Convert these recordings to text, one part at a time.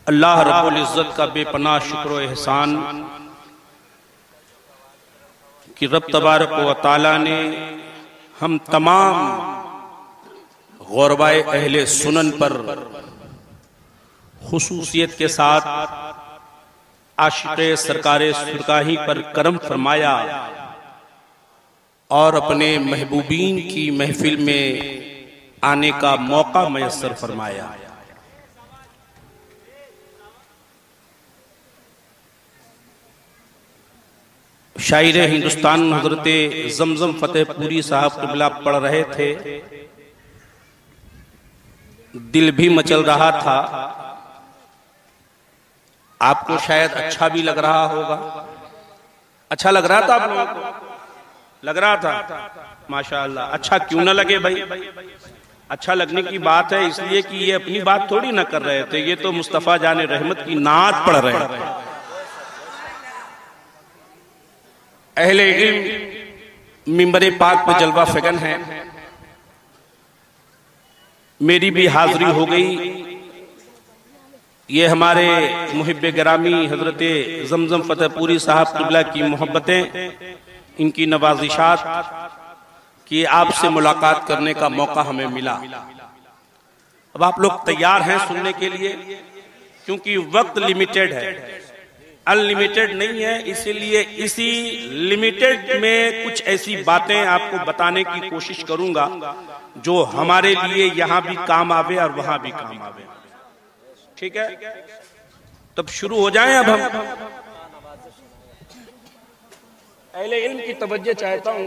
अल्लाह रब्बुल इज़्ज़त का बेपनाह शुक्र व एहसान कि रब तबारक व तआला ने हम तमाम ग़ुरबाए अहले सुनन पर खुसूसियत के साथ आशिक़े सरकारे सुरकाही पर करम फरमाया और अपने महबूबीन की महफिल में आने का मौका मयस्सर फरमाया। शायर हिंदुस्तान हजरत जमजम फतेहपुरी साहब क़िबला पढ़ रहे थे, दिल भी मचल रहा था। आपको शायद अच्छा भी लग रहा होगा। अच्छा लग रहा था आप लोगों को? लग रहा था? माशाअल्लाह। अच्छा क्यों ना लगे भाई, अच्छा लगने की बात है, इसलिए कि ये अपनी बात थोड़ी ना कर रहे थे, ये तो मुस्तफ़ा जाने रहमत की नात पढ़ रहे थे। अहले इल्म मिंबरे पाक पे जलवा फ़िगन है, मेरी भी हाजिरी हो गई। ये हमारे मुहिब्बे गिरामी हजरत जमजम फतेहपुरी साहब क़िबला की मोहब्बतें, इनकी नवाजिशात कि आपसे मुलाकात करने का मौका हमें मिला। अब आप लोग तैयार हैं सुनने के लिए? क्योंकि वक्त लिमिटेड है, अनलिमिटेड नहीं है, इसीलिए इसी लिमिटेड में कुछ ऐसी बातें आपको बताने की कोशिश करूंगा जो हमारे लिए यहाँ भी काम आवे और वहां भी काम आवे। ठीक है, तब शुरू हो जाएं। अब हम अहले इल्म की तवज्जो चाहता हूं।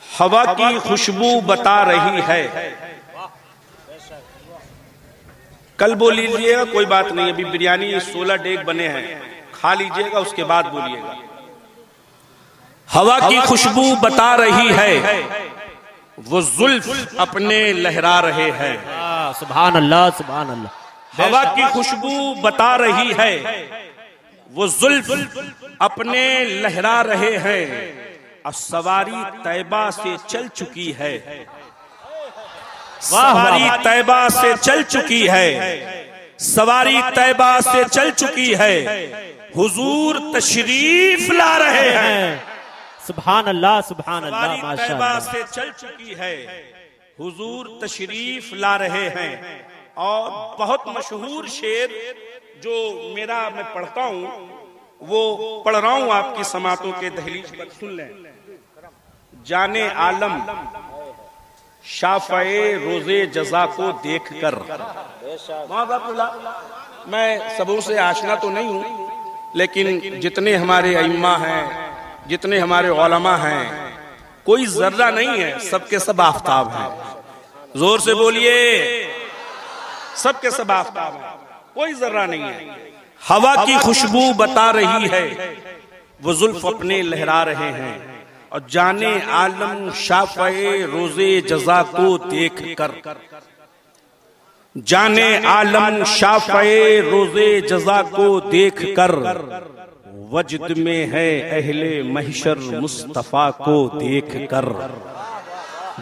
हवा की खुशबू बता रही है। कल बोल लीजिएगा, कोई बात नहीं, अभी बिरयानी 16 डेग बने हैं, खा लीजिएगा, उसके बाद बोलिएगा। हवा की खुशबू बता रही है, वो जुल्फ अपने लहरा रहे हैं। सुभान अल्लाह, सुभान अल्लाह। हवा की खुशबू बता रही है, वो जुल्फ अपने लहरा रहे हैं। और सवारी तैबा से चल चुकी है, सवारी तैबा से चल चुकी है, सवारी तैबा से चल चुकी है। हुजूर तशरीफ ला रहे हैं। सुभान अल्लाह, सुभान अल्लाह, सवारी तैबा से चल चुकी है, हुजूर तशरीफ ला रहे हैं। और बहुत मशहूर शेर जो मेरा मैं पढ़ता हूँ, वो पढ़ रहा हूँ आपकी समातों के दहलीज पर, सुन लें। जाने आलम शाफ़े रोजे जजा को देख कर, मैं सबों से आशना तो नहीं हूँ, लेकिन जितने हमारे अइम्मा हैं, जितने हमारे उलमा हैं, कोई जर्रा नहीं है, सबके सब आफताब हैं। जोर से बोलिए, सबके सब आफताब हैं, कोई जर्रा नहीं है। हवा की खुशबू बता रही है, वो जुल्फ अपने लहरा रहे हैं। और जाने आलम शाफ़े रोजे जजा को देख कर, जाने आलम शाफ़े रोजे जजा को देख कर, वजद में है अहले महशर मुस्तफ़ा को देख कर,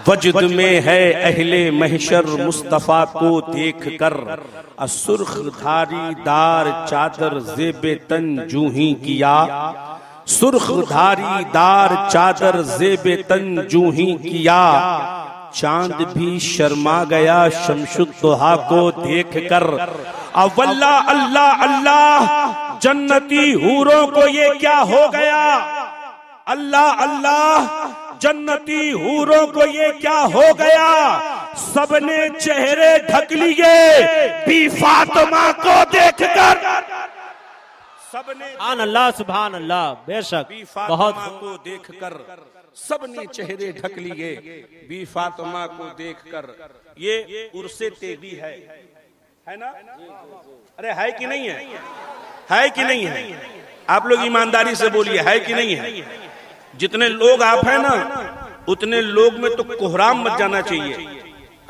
वजद में है अहले महशर मुस्तफ़ा को देख कर। सुर्ख धारी दार चादर ज़ेबे तन जूही किया, सुर्ख धारी दार चादर ज़ेबे तन जूही किया। चांद भी शर्मा गया शमशुद्दुहा को देख कर। अवल्ला अल्लाह अल्लाह, जन्नती हूरों को ये क्या हो गया? अल्लाह अल्लाह, जन्नती हूरों को ये क्या हो गया? सबने चेहरे ढक लिए बी फातिमा को देखकर, सबने सुभान अल्लाह, सुभान अल्लाह। बेशक बी फातिमा बहुत को देखकर सबने चेहरे ढक लिए बी फातिमा को देखकर। ये उर्से तेगी है ना? अरे है कि नहीं है? है कि नहीं है? आप लोग ईमानदारी से बोलिए, है कि नहीं है? जितने लोग आप हैं ना, उतने लोग में तो कोहराम मच जाना चाहिए।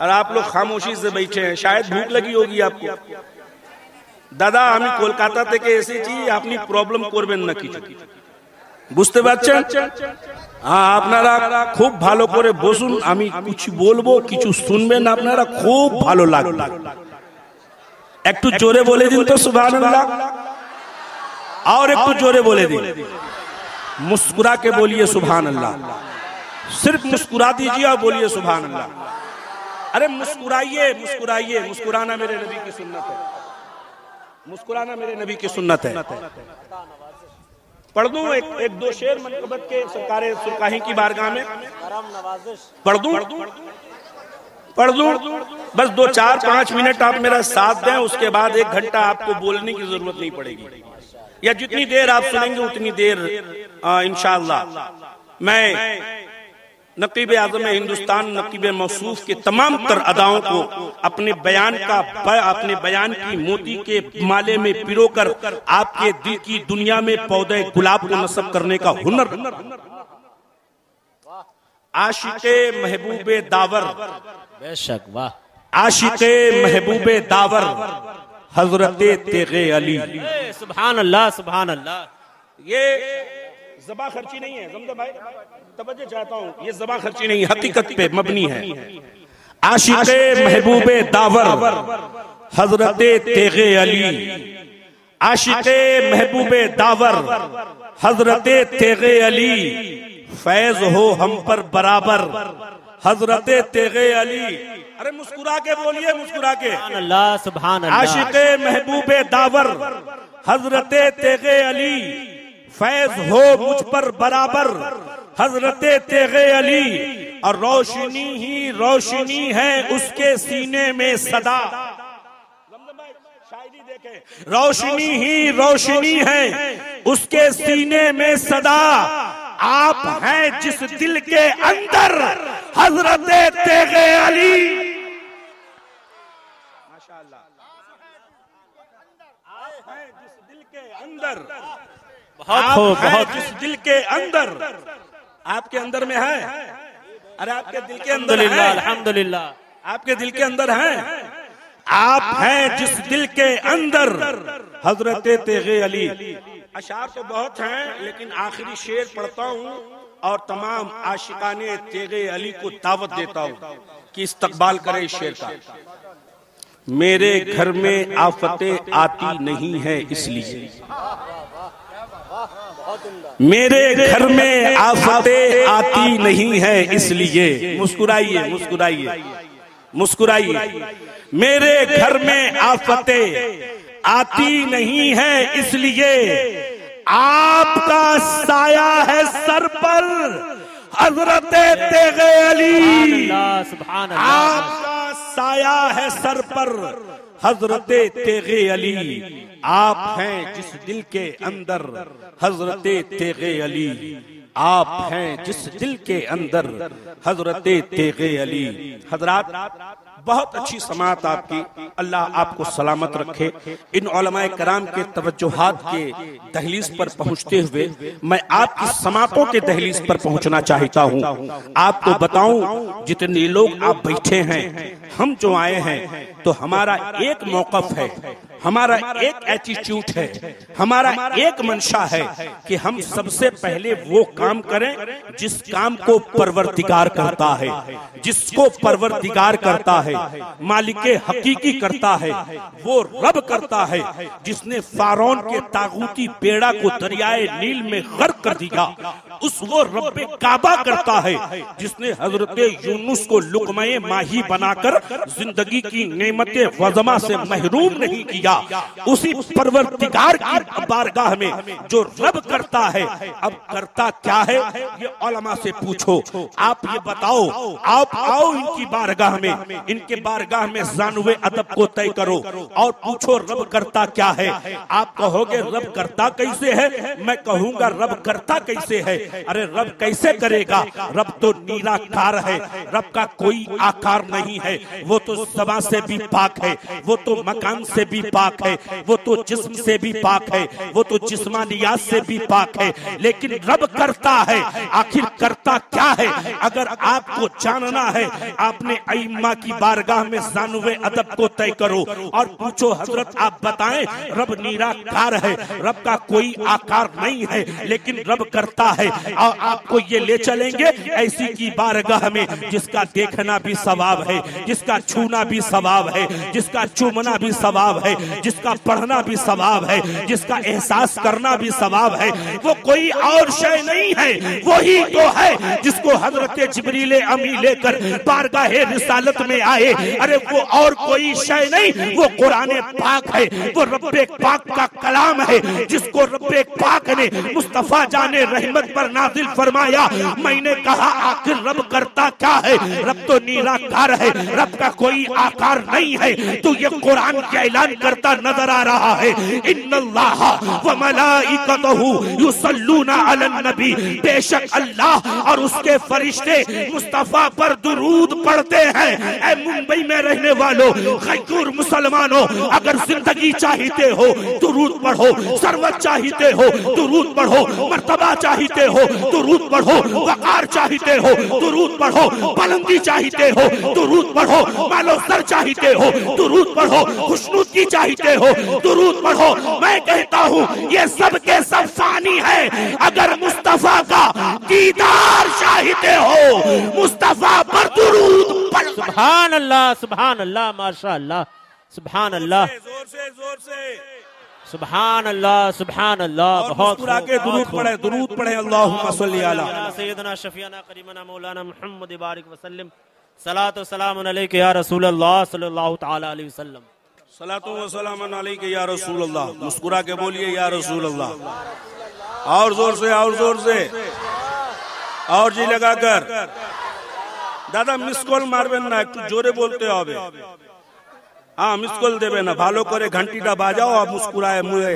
और आप लोग खामोशी से बैठे हैं, शायद भूख लगी होगी आपको। दादा আমি কলকাতা থেকে এসেছি, আপনি প্রবলেম করবেন না কিছু, বুঝতে পারছেন? হ্যাঁ, আপনারা খুব ভালো করে বসুন, আমি কিছু বলবো, কিছু শুনবেন, আপনারা খুব ভালো লাগবে। एक तो जोरे बोले दिन तो सुभान अल्लाह, और एक तो जोरे बोले दिन। मुस्कुरा के बोलिए सुभान अल्लाह, सिर्फ मुस्कुरा दीजिए और बोलिए सुभान अल्लाह। अरे मुस्कुराइए मुस्कुराइए, मुस्कुराना मेरे नबी की सुन्नत है, मुस्कुराना मेरे नबी की सुन्नत है। पढ़ दूं एक दो शेर मनकबत के सरकार सुरकाही की बारगाह में, पढ़ दूं बस 2 4 5 मिनट आप मेरा साथ दें, उसके बाद 1 घंटा आपको बोलने की जरूरत नहीं पड़ेगी, या जितनी देर आप सुनेंगे उतनी देर इंशाअल्लाह मैं नकीब आज़म हिंदुस्तान नकीब मौसूफ के तमाम तर अदाओं को अपने बयान की मोती के माले में पिरोकर आपके दिल की दुनिया में पौधे गुलाब को नस्ब करने का हुनर। आशिक़े महबूबे दावर, बेशक वाह, आशिक़े महबूबे दावर हजरते तेगे अली। सुभान अल्लाह सुभान अल्लाह। ये ज़बा खर्ची नहीं है, समझो भाई, तवज्जो चाहता हूँ, ये ज़बा खर्ची नहीं, हकीकत पे मबनी है। आशिक़े महबूबे दावर हजरते तेगे अली, आशिक़े महबूबे दावर हजरते तेगे अली, फैज हो हम पर बराबर हजरते तेगे अली। अरे मुस्कुरा के बोलिए, मुस्कुरा के। अल्लाह सुभान अल्लाह। आशिक़े महबूबे दावर हजरते तेगे अली, फैज हो मुझ पर बराबर हजरते तेगे अली, और रोशनी ही रोशनी है उसके सीने में सदा। शायरी देखें, रोशनी ही रोशनी है उसके सीने में सदा, आप हैं जिस दिल के अंदर हजरते तेगे अली। माशाअल्लाह, आप हैं जिस दिल के अंदर, बहुत जिस दिल के अंदर, आपके अंदर में है। अरे आपके दिल के अंदर है, अल्हम्दुलिल्लाह, आपके दिल के अंदर है। आप हैं जिस दिल के अंदर हजरते तेगे अली। अशार तो बहुत हैं, लेकिन आखिरी शेर पढ़ता हूँ और तमाम आशिकाने तेगे अली को दावत देता हूँ कि इस्तकबाल करे इस शेर का। मेरे घर में आफतें आती नहीं है इसलिए, मेरे घर में आफतें आती नहीं है इसलिए। मुस्कुराइए मुस्कुराइए मुस्कुराइए। मेरे घर में आफतें आती नहीं है इसलिए, आपका साया है सर पर हजरते तेगे अली, सुभान अल्लाह। आपका साया है सर पर हजरते तेगे अली, आप हैं जिस दिल के अंदर हजरते तेगे अली, आप हैं जिस दिल के अंदर हजरते तेगे अली। हजरात, बहुत अच्छी समाअत आपकी, अल्लाह आपको सलामत रखे। इन उलमाए कराम के तवज्जुहात के दहलीज पर पहुंचते हुए मैं आपकी समाअतों के दहलीज पर पहुंचना चाहता हूं। आपको बताऊं, जितने लोग आप बैठे हैं, हम जो आए हैं, तो हमारा एक मौक़िफ़ है, हमारा एक एटीट्यूड है, हमारा एक मंशा है कि हम सबसे पहले वो काम करें जिस काम को परवरदिगार करता है, जिसको परवरदिगार करता है, मालिके हकीकी करता है, वो रब करता है जिसने फारौन के तागूती बेड़ा को दरियाए नील में गर्क कर दिया। वो रब्बे काबा करता है जिसने हजरत यूनुस को लुक़मा-ए माही बनाकर जिंदगी की नेमते वज़मा से महरूम नहीं किया। उसी परवरदिगार की बारगाह में जो रब करता है, अब करता क्या है ये उलमा से पूछो। आप ये बताओ, आप आओ इनकी बारगाह में, इनके बारगाह में ज़ानुए अदब को तय करो और पूछो रब करता क्या है। आप कहोगे रब करता कैसे है, मैं कहूंगा रब करता कैसे है। अरे रब कैसे करेगा, रब तो निराकार है, रब का कोई आकार नहीं है, वो तो समा से भी पाक है, वो तो मकान से भी पाक है, वो तो जिस्म से भी पाक है, वो तो जिस्मानियात से भी पाक है, लेकिन रब करता है। आखिर करता क्या है? अगर आपको जानना है, आपने अइम्मा की बारगाह में ज़ानुवे अदब को तय करो और पूछो हजरत आप बताएं, रब निराकार है, रब का कोई आकार नहीं है, लेकिन रब करता है। और आपको ये ले चलेंगे ऐसी की बारगाह में जिसका देखना भी सवाब है, जिसका छूना भी सवाब है, जिसका चूमना भी सवाब है, जिसका पढ़ना भी सवाब है, जिसका एहसास करना भी सवाब है। वो कोई और शय नहीं है, वही तो है जिसको हजरत जिब्रील अमी लेकर बारगाह रिसालत में आए। अरे वो और कोई शय नहीं, वो कुरान पाक है, वो रब्बे पाक का कलाम है, जिसको रब्बे पाक ने मुस्तफा जाने रहमत पर नाजिल फरमाया। मैंने कहा आखिर रब करता क्या है? रब तो निराकार है, रब का कोई आकार नहीं है। तो ये कुरान का ऐलान करता नजर आ रहा है, इन्नल्लाह व मलाइकतहु युसल्लूना अलन नबी, बेशक अल्लाह और उसके फरिश्ते मुस्तफा पर दुरूद पढ़ते हैं। ऐ मुंबई में रहने वालों, गैर मुसलमानों, अगर जिंदगी चाहते हो दुरूद पढ़ो, सरवत चाहते हो दुरूद पढ़ो, मर्तबा चाहते हो दुरूद पढ़ो, वकार चाहते हो दुरूद पढ़ो, बुलंदी चाहते हो दुरूद पढ़ो, मालो सर चाहते हो दुरूद पढ़ो, खुशनूदी चाहते हो दुरूद पढ़ो। मैं कहता हूँ ये सब के सब फानी है। अगर मुस्तफा का दीदार चाहते हो, मुस्तफा पर दुरूद पढ़ो। सुभान अल्लाह, सुभान अल्लाह, माशाअल्लाह, सुभान अल्लाह, जोर से सुभान अल्लाह, सुभान अल्लाह। बहुत दुरूद पढ़े अल्लाहुम्मा सल्ली अला सय्यदना शफीना करीमना मौलाना मुहम्मद बारिक वसल्लम। सलातो सलाम अलैका या रसूल अल्लाह सल्लल्लाहु तआला अलैहि वसल्लम। सलातो व सलाम अलैका या रसूल अल्लाह। मुस्कुरा के बोलिए या रसूल अल्लाह। और जोर से, और जोर से, और जी लगाकर। दादा मिस कॉल मारबेन ना, একটু জোরে বলতে হবে। हाँ मिस कॉल देवे ना, ভালো করে ঘন্টিটা বাজাও और मुस्कुराए मुझे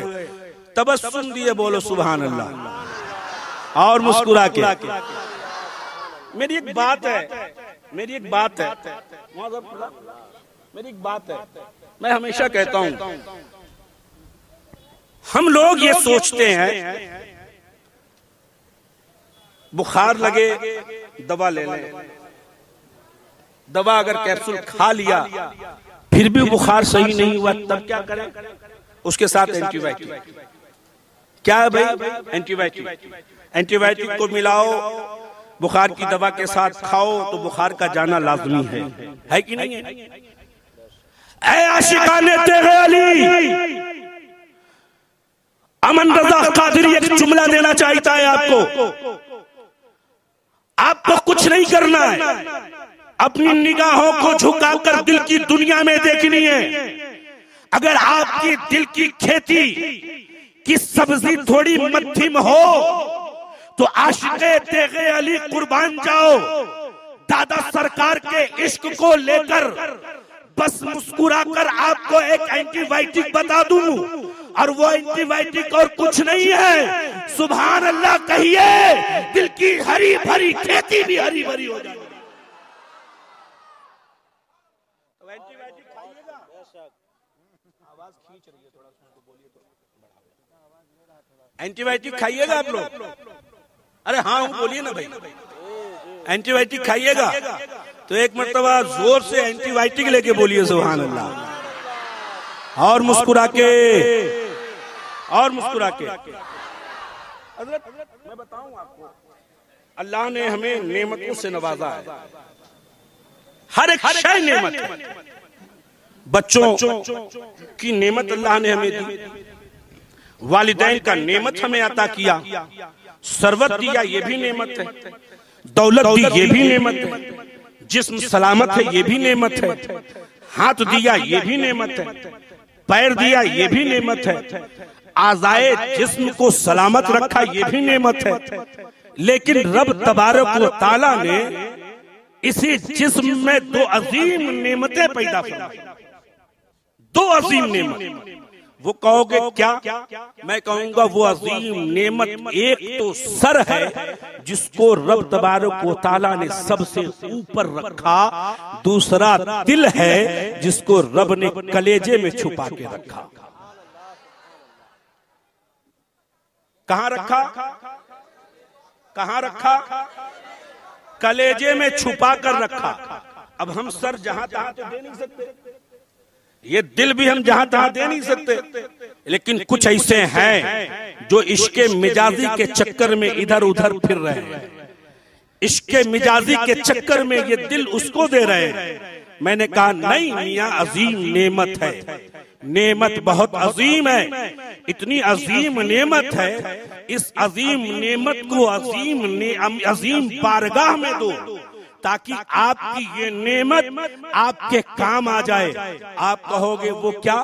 तबस्सुम दिए बोलो सुभान अल्लाह। और मुस्कुरा के। मेरी एक बात है, मेरी एक बात है, मेरी एक बात है, मैं हमेशा कहता हूं, हम लोग ये सोचते हैं बुखार लगे दवा ले लें, दवा अगर कैप्सूल खा लिया फिर भी बुखार सही नहीं हुआ तब क्या करें? उसके साथ एंटीबायोटिक। क्या है भाई? एंटीबायोटिक। एंटीबायोटिक को मिलाओ बुखार की दवा के साथ, खाओ तो बुखार का जाना लाजमी है कि नहीं है? ऐ आशिकाने तेरे अली, अमन रजा कादरी एक जुमला देना चाहता है आपको। आपको कुछ नहीं करना है, अपनी निगाहों को झुकाकर दिल की दुनिया में देखनी है। अगर आपकी दिल की खेती की सब्जी थोड़ी मध्यम हो तो आशिक़े तेगे अली कुर्बान जाओ। दादा सरकार के इश्क को लेकर बस मुस्कुराकर आपको एक एंटीबायोटिक बता दूं, और वो एंटीबायोटिक और कुछ नहीं है। सुभान अल्लाह कहिए, दिल की हरी भरी खेती भी हरी भरी हो जाएगी। एंटीबायोटिक खाइएगा, आवाज खींच रही है, थोड़ा सा बोलिए तो। एंटीबायोटिक खाइएगा आप लोग? अरे हाँ बोलिए ना भाई। एंटीबायोटिक खाइएगा तो एक मर्तबा जोर से एंटीबायोटिक लेके बोलिए सुभान अल्लाह। और मुस्कुरा के, और मुस्कुरा के। हज़रत मैं बताऊं आपको, अल्लाह ने हमें नेमतों से नवाजा है, हर एक शय नेमत है। बच्चों की नेमत अल्लाह ने हमें दी, वालिदैन का नेमत हमें अता किया, सरवत दिया ये भी नेमत है, दौलत दी ये भी नेमत है, जिस्म सलामत है ये भी नेमत है, हाथ दिया ये भी नेमत है, पैर दिया ये भी नेमत है, आज़ाए जिस्म को सलामत रखा ये भी नेमत है। लेकिन रब तबारक व ताला ने इसी जिस्म में दो अजीम नेमतें पैदा फरमाई, दो अजीम नेमत। वो कहोगे क्या? मैं कहूंगा वो अजीम नेमत एक तो सर है जिसको रब तबारक व तआला ने सबसे ऊपर रखा, दूसरा दिल है जिसको रब ने कलेजे में छुपा के रखा। कहां रखा? कहां रखा? कलेजे में छुपा कर रखा। अब हम सर जहां तहां तो दे नहीं सकते, ये दिल भी हम जहां तहां दे नहीं सकते, लेकिन कुछ ऐसे हैं जो इश्के मिजाजी के चक्कर में इधर उधर फिर रहे हैं। इश्के मिजाजी के चक्कर में ये दिल उसको दे रहे हैं। मैंने कहा नहीं मियां, अजीम नेमत है, नेमत बहुत अजीम है, इतनी अजीम नेमत है, इस अजीम नेमत को अजीम बारगाह में दो ताकि आपकी ये नेमत आपके काम आ जाए। आप कहोगे वो क्या?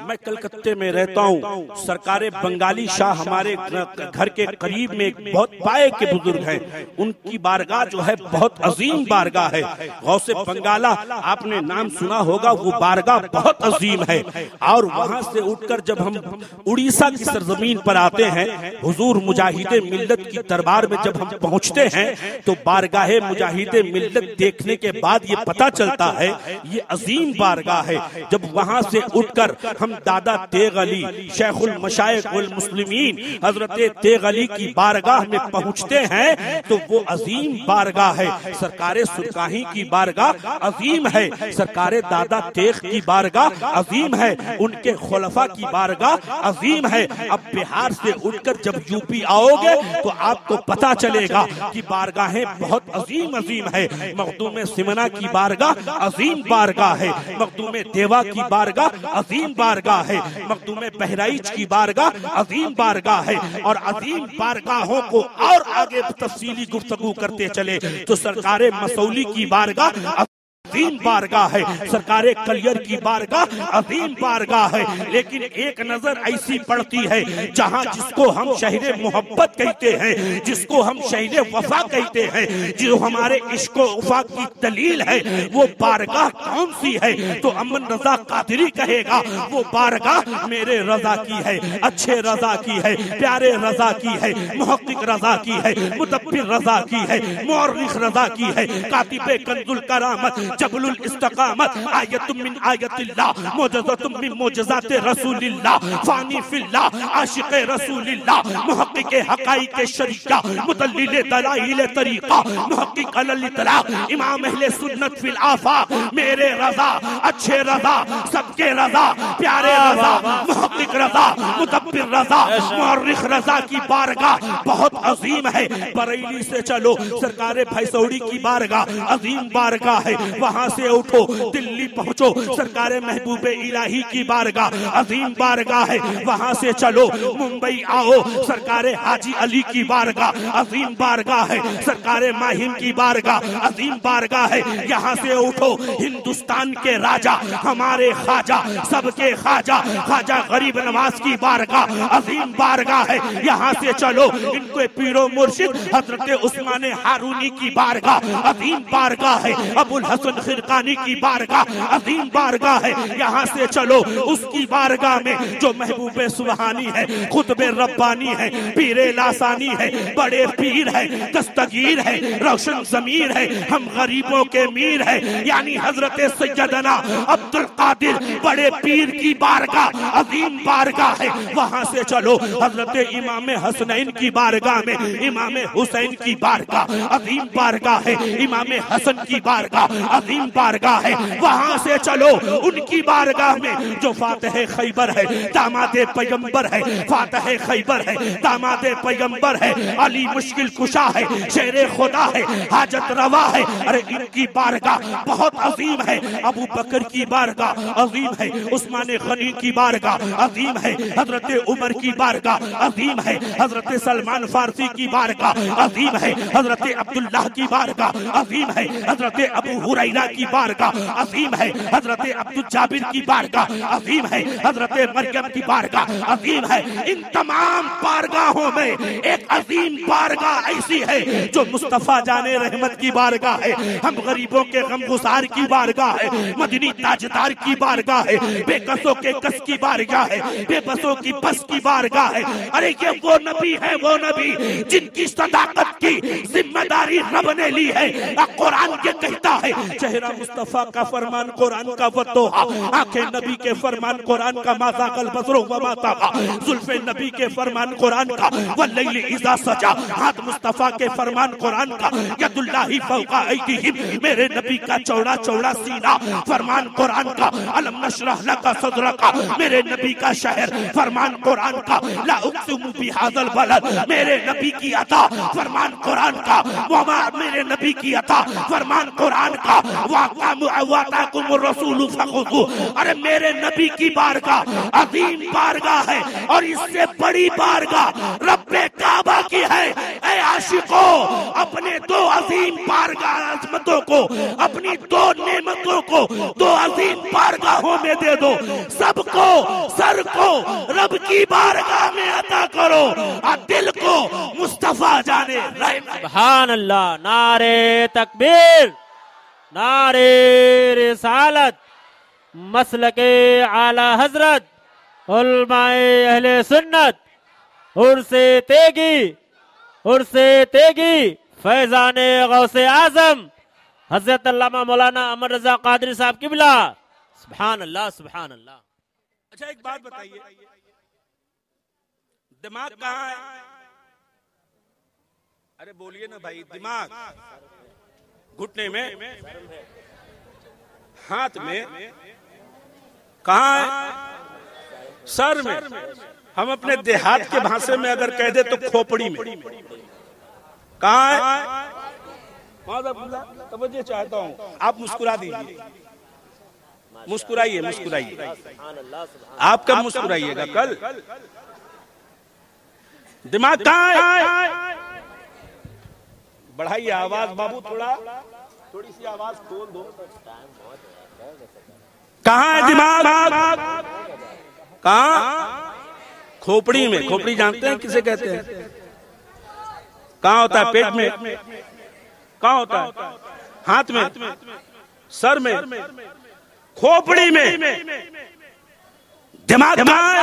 मैं कलकत्ते में रहता हूँ, सरकारे बंगाली शाह हमारे घर के करीब में एक बहुत पाए के बुजुर्ग हैं, उनकी बारगाह जो है बहुत अजीम बारगाह है। गौसे बंगाला आपने नाम सुना होगा, वो बारगाह बहुत अजीम है। और वहां से उठकर जब हम उड़ीसा की सरजमीन पर आते हैं, हुजूर मुजाहिदे मिल्लत की दरबार में जब हम पहुंचते हैं तो बारगाहे मुजाहिदे मिल्लत देखने के बाद ये पता चलता है ये अजीम बारगाह है। जब वहां से उठकर हम दादा तेग अली शेखुल मशाइख वल मुस्लिमीन हजरत तेग अली की बारगाह में पहुंचते हैं तो वो अजीम बारगाह है। सरकारे सुरकाही की बारगाह अजीम है, सरकारे दादा तेग की बारगाह अजीम है, उनके खुलफा की बारगाह अजीम है। अब बिहार से उठकर जब यूपी आओगे तो आपको पता चलेगा कि बारगाहें बहुत अजीम अजीम है। मखदूम सिमना की बारगाह अजीम बारगाह है, मखदूम देवा की बारगाह अजीम बारगाह है, मखदूम बहराइच की बारगाह अजीम बारगाह है। और अजीम बारगाहों को और आगे तफसीली गुफ्तगू करते चले तो सरकारे मसौली की बारगाह अजीम बारगाह है, सरकारे कलियर की बारगाह अजीम बारगाह है। लेकिन एक नजर ऐसी पड़ती है जहां जिसको हम शहरे मोहब्बत कहते हैं, जिसको हम शहरे वफा कहते हैं, जो हमारे इश्क वफा की दलील है, वो बारगाह कौन सी है? तो अमन रजा कादरी कहेगा वो बारगाह मेरे रजा की है, अच्छे रजा की है, प्यारे रजा की है, मुहक्किक रजा की है, मुदब्बिर रजा की है, मुअर्रिख रजा की है, कातिबे कंजुल करामत जबलुल इस्तकामत आयतुम मिन आयतिल्लाह मुअज्जज़तुम मिन मुअज्जज़ाति रसूलिल्लाह फानी फिल्लाह आशिक़े रसूलिल्लाह मुहक्किक हक़ाइक़ शरीका मुदल्लिल दलाइल तरीक़ा मुहक्किक अलल इतलाक़ इमाम अहले सुन्नत फिल आफ़ाक़ मेरे रज़ा, अच्छे रज़ा, सबके रज़ा, प्यारे रज़ा, मुहक्किक रज़ा, मुदब्बिर रज़ा, मुअर्रिख रज़ा की बारगाह बहुत अजीम है। बरेली से चलो, सरकारे भैसौड़ी की बारगाह अजीम बारगाह है। वहां से उठो दिल्ली पहुंचो, सरकारे महबूबे इलाही की बारगाह अजीम बारगाह है। वहां से चलो मुंबई आओ, सरकारे हाजी अली की बारगाह अजीम बारगाह है, सरकारे माहिम की बारगाह अजीम बारगाह है। यहाँ से उठो हिंदुस्तान के राजा हमारे ख्वाजा, सबके ख्वाजा, ख्वाजा गरीब नवाज की बारगाह अजीम बारगाह है। यहाँ से चलो इनके पीरो मुर्शिद हजरत उस्मान हारूनी की बारगाह अजीम बारगाह है, अबुल हसन खिरकानी की बारगाह अजीम बारगाह है। यहाँ से चलो उसकी बारगाह में जो महबूबे सुबहानी है, खुतबे रब्बानी है, पीरे लासानी है, बड़े पीर है, दस्तगीर है, रोशन जमीर है, हम गरीबों के मीर है, यानी हजरत सैयदना अब्दुल कादिर बड़े पीर की बारगाह अजीम बारगाह है। वहां से चलो हजरत इमाम हसनैन की बारगाह में इमाम हुसैन की बारगाह अजीम बारगाह है, इमाम हसन की बारगाह अजीम बारगाह है। वहां से चलो उनकी बारगाह में जो फातिह खैबर है, दामाद पैगंबर है, फातिह खैबर है, दामाद पैगंबर है, अली मुश्किल कुशा है, शेरे खुदा है, हाजत रवा है। अरे इनकी बारगाह बहुत अजीम है। अबू बकर की बारगाह अजीम है, उस्मान गनी की बारगाह अजीम है, हजरत उमर की बारगाह अजीम है, हजरत सलमान फारसी की बारगाह अजीम है, हजरत अब्दुल्लाह की बारगाह अजीम है, हजरत अबू हुरैरा आमिना की बारगाह अजीम है, हजरत अब्दुल जाबिर की बारगाह अजीम है, हजरत मरियम की बारगाह अजीम है। इन तमाम बारगाहों में एक अजीम बारगाह ऐसी है जो मुस्तफा जाने रहमत की बारगाह है, हम गरीबों के गमगुसार की बारगाह है, मदनी ताजदार की बारगाह है, बेकसों के कस की बारगाह है, बेबसों की बस की बारगाह है। अरे ये वो नबी है, वो नबी जिनकी सदाकत की जिम्मेदारी रब ने ली है। कुरान ये कहता है, चेहरा मुस्तफा का फरमान कुरान का वतोहा, आंखें नबी के फरमान कुरान का माज़ाक़ल बसरो व मा तग़ा, जुल्फ़े नबी के फरमान कुरान का वल्लैलि इज़ा सजा, हाथ मुस्तफा के फरमान कुरान का यदुल्लाहि फौक़ा ऐदीहिम, मेरे नबी का चौड़ा चौड़ा सीना फरमान कुरान का अलम नशरह लका सदरका, मेरे नबी का शहर फरमान कुरान का ला उक़सिमु बिहाज़ल बलद, मेरे नबी की अता फरमान कुरान का वमा, मेरे नबी की अता फरमान कुरान का वाताकुमुर रसूलु फखुज़ू। अरे मेरे नबी की बारगाह अजीम बारगाह है और इससे बड़ी बारगाह रब्बे काबा की है। ऐ आशिको, अपने दो अजीम बारगाह अज़मतों को, अपनी दो नेमतों को दो अजीम बारगाहों में दे दो, सबको सर को रब की बारगाह में अता करो और दिल को मुस्तफा जाने रहमत। सुभान अल्लाह, नारे तकबीर, नारे रिसालत, मसलके आला हजरत, उलमाए अहले सुन्नत, उर्से तेगी, फैजाने गौसे आजम हजरत अल्लामा मौलाना अमर रजा कादरी साहब किबला। सुभान अल्लाह, सुभान अल्लाह। अच्छा एक बात बताइए, दिमाग कहाँ है? अरे बोलिए ना भाई, दिमाग घुटने में, हाथ में, कहाँ है? सर में। हम अपने देहात के भाषा में अगर कह दे तो खोपड़ी में। कहाँ है? तवज्जो चाहता हूँ, आप मुस्कुरा दीजिए, मुस्कुराइए, मुस्कुराइए, आप कब मुस्कुराइएगा? कल। दिमाग कहाँ है? बढ़ाइए आवाज बाबू, थोड़ी सी आवाज खोल दो। कहाँ है दिमाग? कहाँ? खोपड़ी में। खोपड़ी जानते हैं किसे कहते हैं? कहाँ होता है? पेट में। कहाँ होता है? हाथ में, सर में, खोपड़ी में। दिमाग कहाँ है?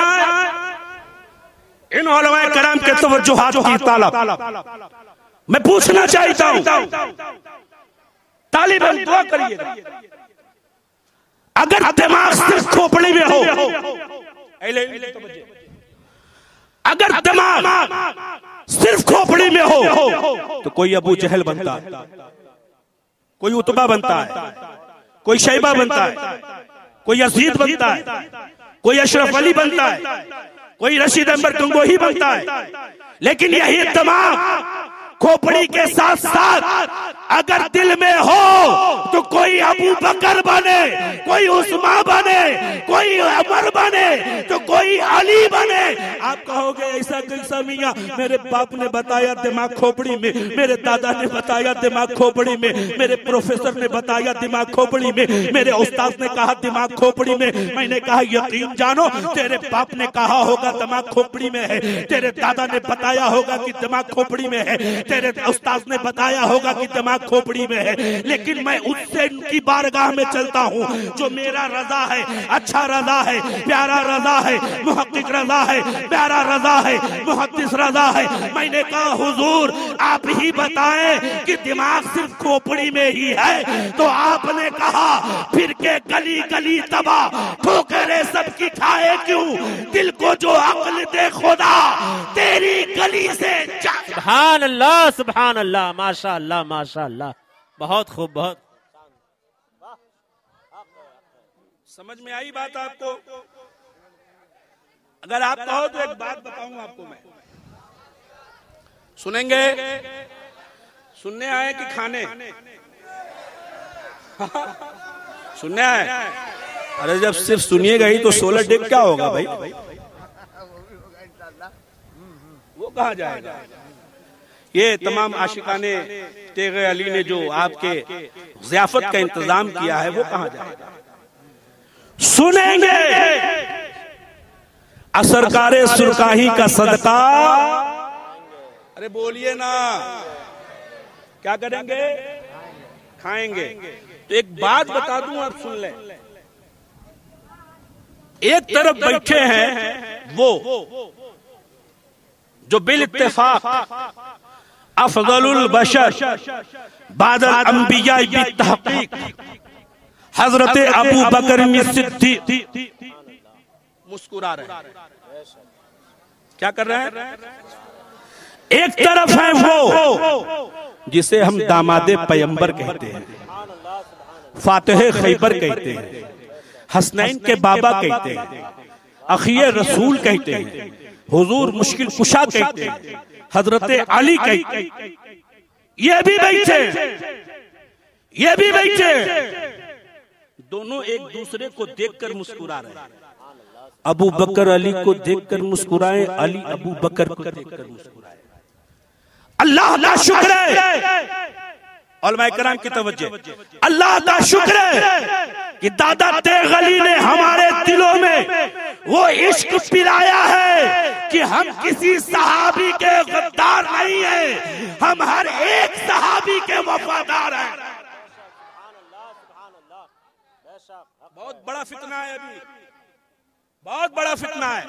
इन उलमाए कराम के तवज्जुहात की तालब मैं पूछना चाहता हूं, तालिबान दुआ करिएगा, अगर दिमाग सिर्फ खोपड़ी में हो, अगर दिमाग सिर्फ खोपड़ी में हो तो कोई अबू जहल बनता है, कोई उतबा बनता है, कोई शैबा बनता है, कोई यजीद बनता है, कोई अशरफ अली बनता है, कोई रशीद अनवर गंगोही बनता है। लेकिन यही दिमाग खोपड़ी के साथ साथ अगर दिल में हो तो कोई अबू बकर बने, कोई उस्मान बने, कोई अमर बने, तो कोई अली बने। आप कहोगे ऐसा कैसा मियां? मेरे बाप ने बताया दिमाग खोपड़ी में, मेरे दादा ने बताया दिमाग खोपड़ी में, मेरे प्रोफेसर ने बताया दिमाग खोपड़ी में, मेरे उस्ताद ने कहा दिमाग खोपड़ी में। मैंने कहा यकीन जानो, तेरे बाप ने कहा होगा दिमाग खोपड़ी में है, तेरे दादा ने बताया होगा कि दिमाग खोपड़ी में है, तेरे उस्ताद ने बताया होगा कि दिमाग खोपड़ी में है। लेकिन मैं उससे उनकी बारगाह में चलता हूँ जो मेरा रजा है, अच्छा रजा है, प्यारा रजा है, मुहक्किक रजा है, प्यारा रजा है, मुहद्दिस रजा है। मैंने कहा हुजूर आप ही बताएं कि दिमाग सिर्फ खोपड़ी में ही है। तो आपने कहा फिर के गली गली तबाह ठोकरे सबकी खाए क्यों, दिल को जो अक्ल दे खुदा तेरी गली से। सुभान अल्लाह, सुभान अल्लाह, माशा अल्लाह, माशा अल्लाह, बहुत खूब, बहुत। समझ में आई बात आपको? अगर आप कहो तो एक बात बताऊं आपको मैं। सुनेंगे? सुनने आए कि खाने? सुनने आए? अरे जब सिर्फ सुनिएगा ही तो 16 डिग क्या होगा भाई? वो कहाँ जाएगा? ये तमाम आशिकाने तेग़े अली ने जो आपके ज़ियाफत का इंतजाम किया है वो कहाँ जाएगा? सुनेंगे असरकारे सुरकाही का सदका। अरे बोलिए ना, क्या करेंगे? खाएंगे। तो एक बात बता दूं, आप सुन लें। एक तरफ बैठे हैं वो जो बिल इत्तेफाक अफजलुल बशर बादल अंबिया बित्तहकीक हजरत अबू बकर सिद्दीक मुस्कुरा रहे हैं। क्या कर रहे हैं? एक तरफ है वो जिसे हम दामादे पैगंबर कहते हैं, फातिह खैबर कहते हैं, हसनैन के बाबा कहते हैं, अखिए रसूल कहते हैं, हुजूर मुश्किल कुशा कहते हैं, हजरत अली कहते हैं। ये भी बैठे, ये भी बैठे, दोनों एक दूसरे को देखकर मुस्कुरा रहे हैं। अबू बकर अली को देखकर मुस्कुराए, अली अबू बकर को देखकर मुस्कुराए। अल्लाह का शुक्र है, उलमा किराम की तवज्जो, अल्लाह का शुक्र है कि दादा तेग़ अली ने हमारे दिलों में वो इश्क पिलाया है कि हम किसी सहाबी के गद्दार नहीं हैं, हम हर एक सहाबी के वफादार हैं। बहुत बड़ा फितना है, अभी बहुत बड़ा फितना है।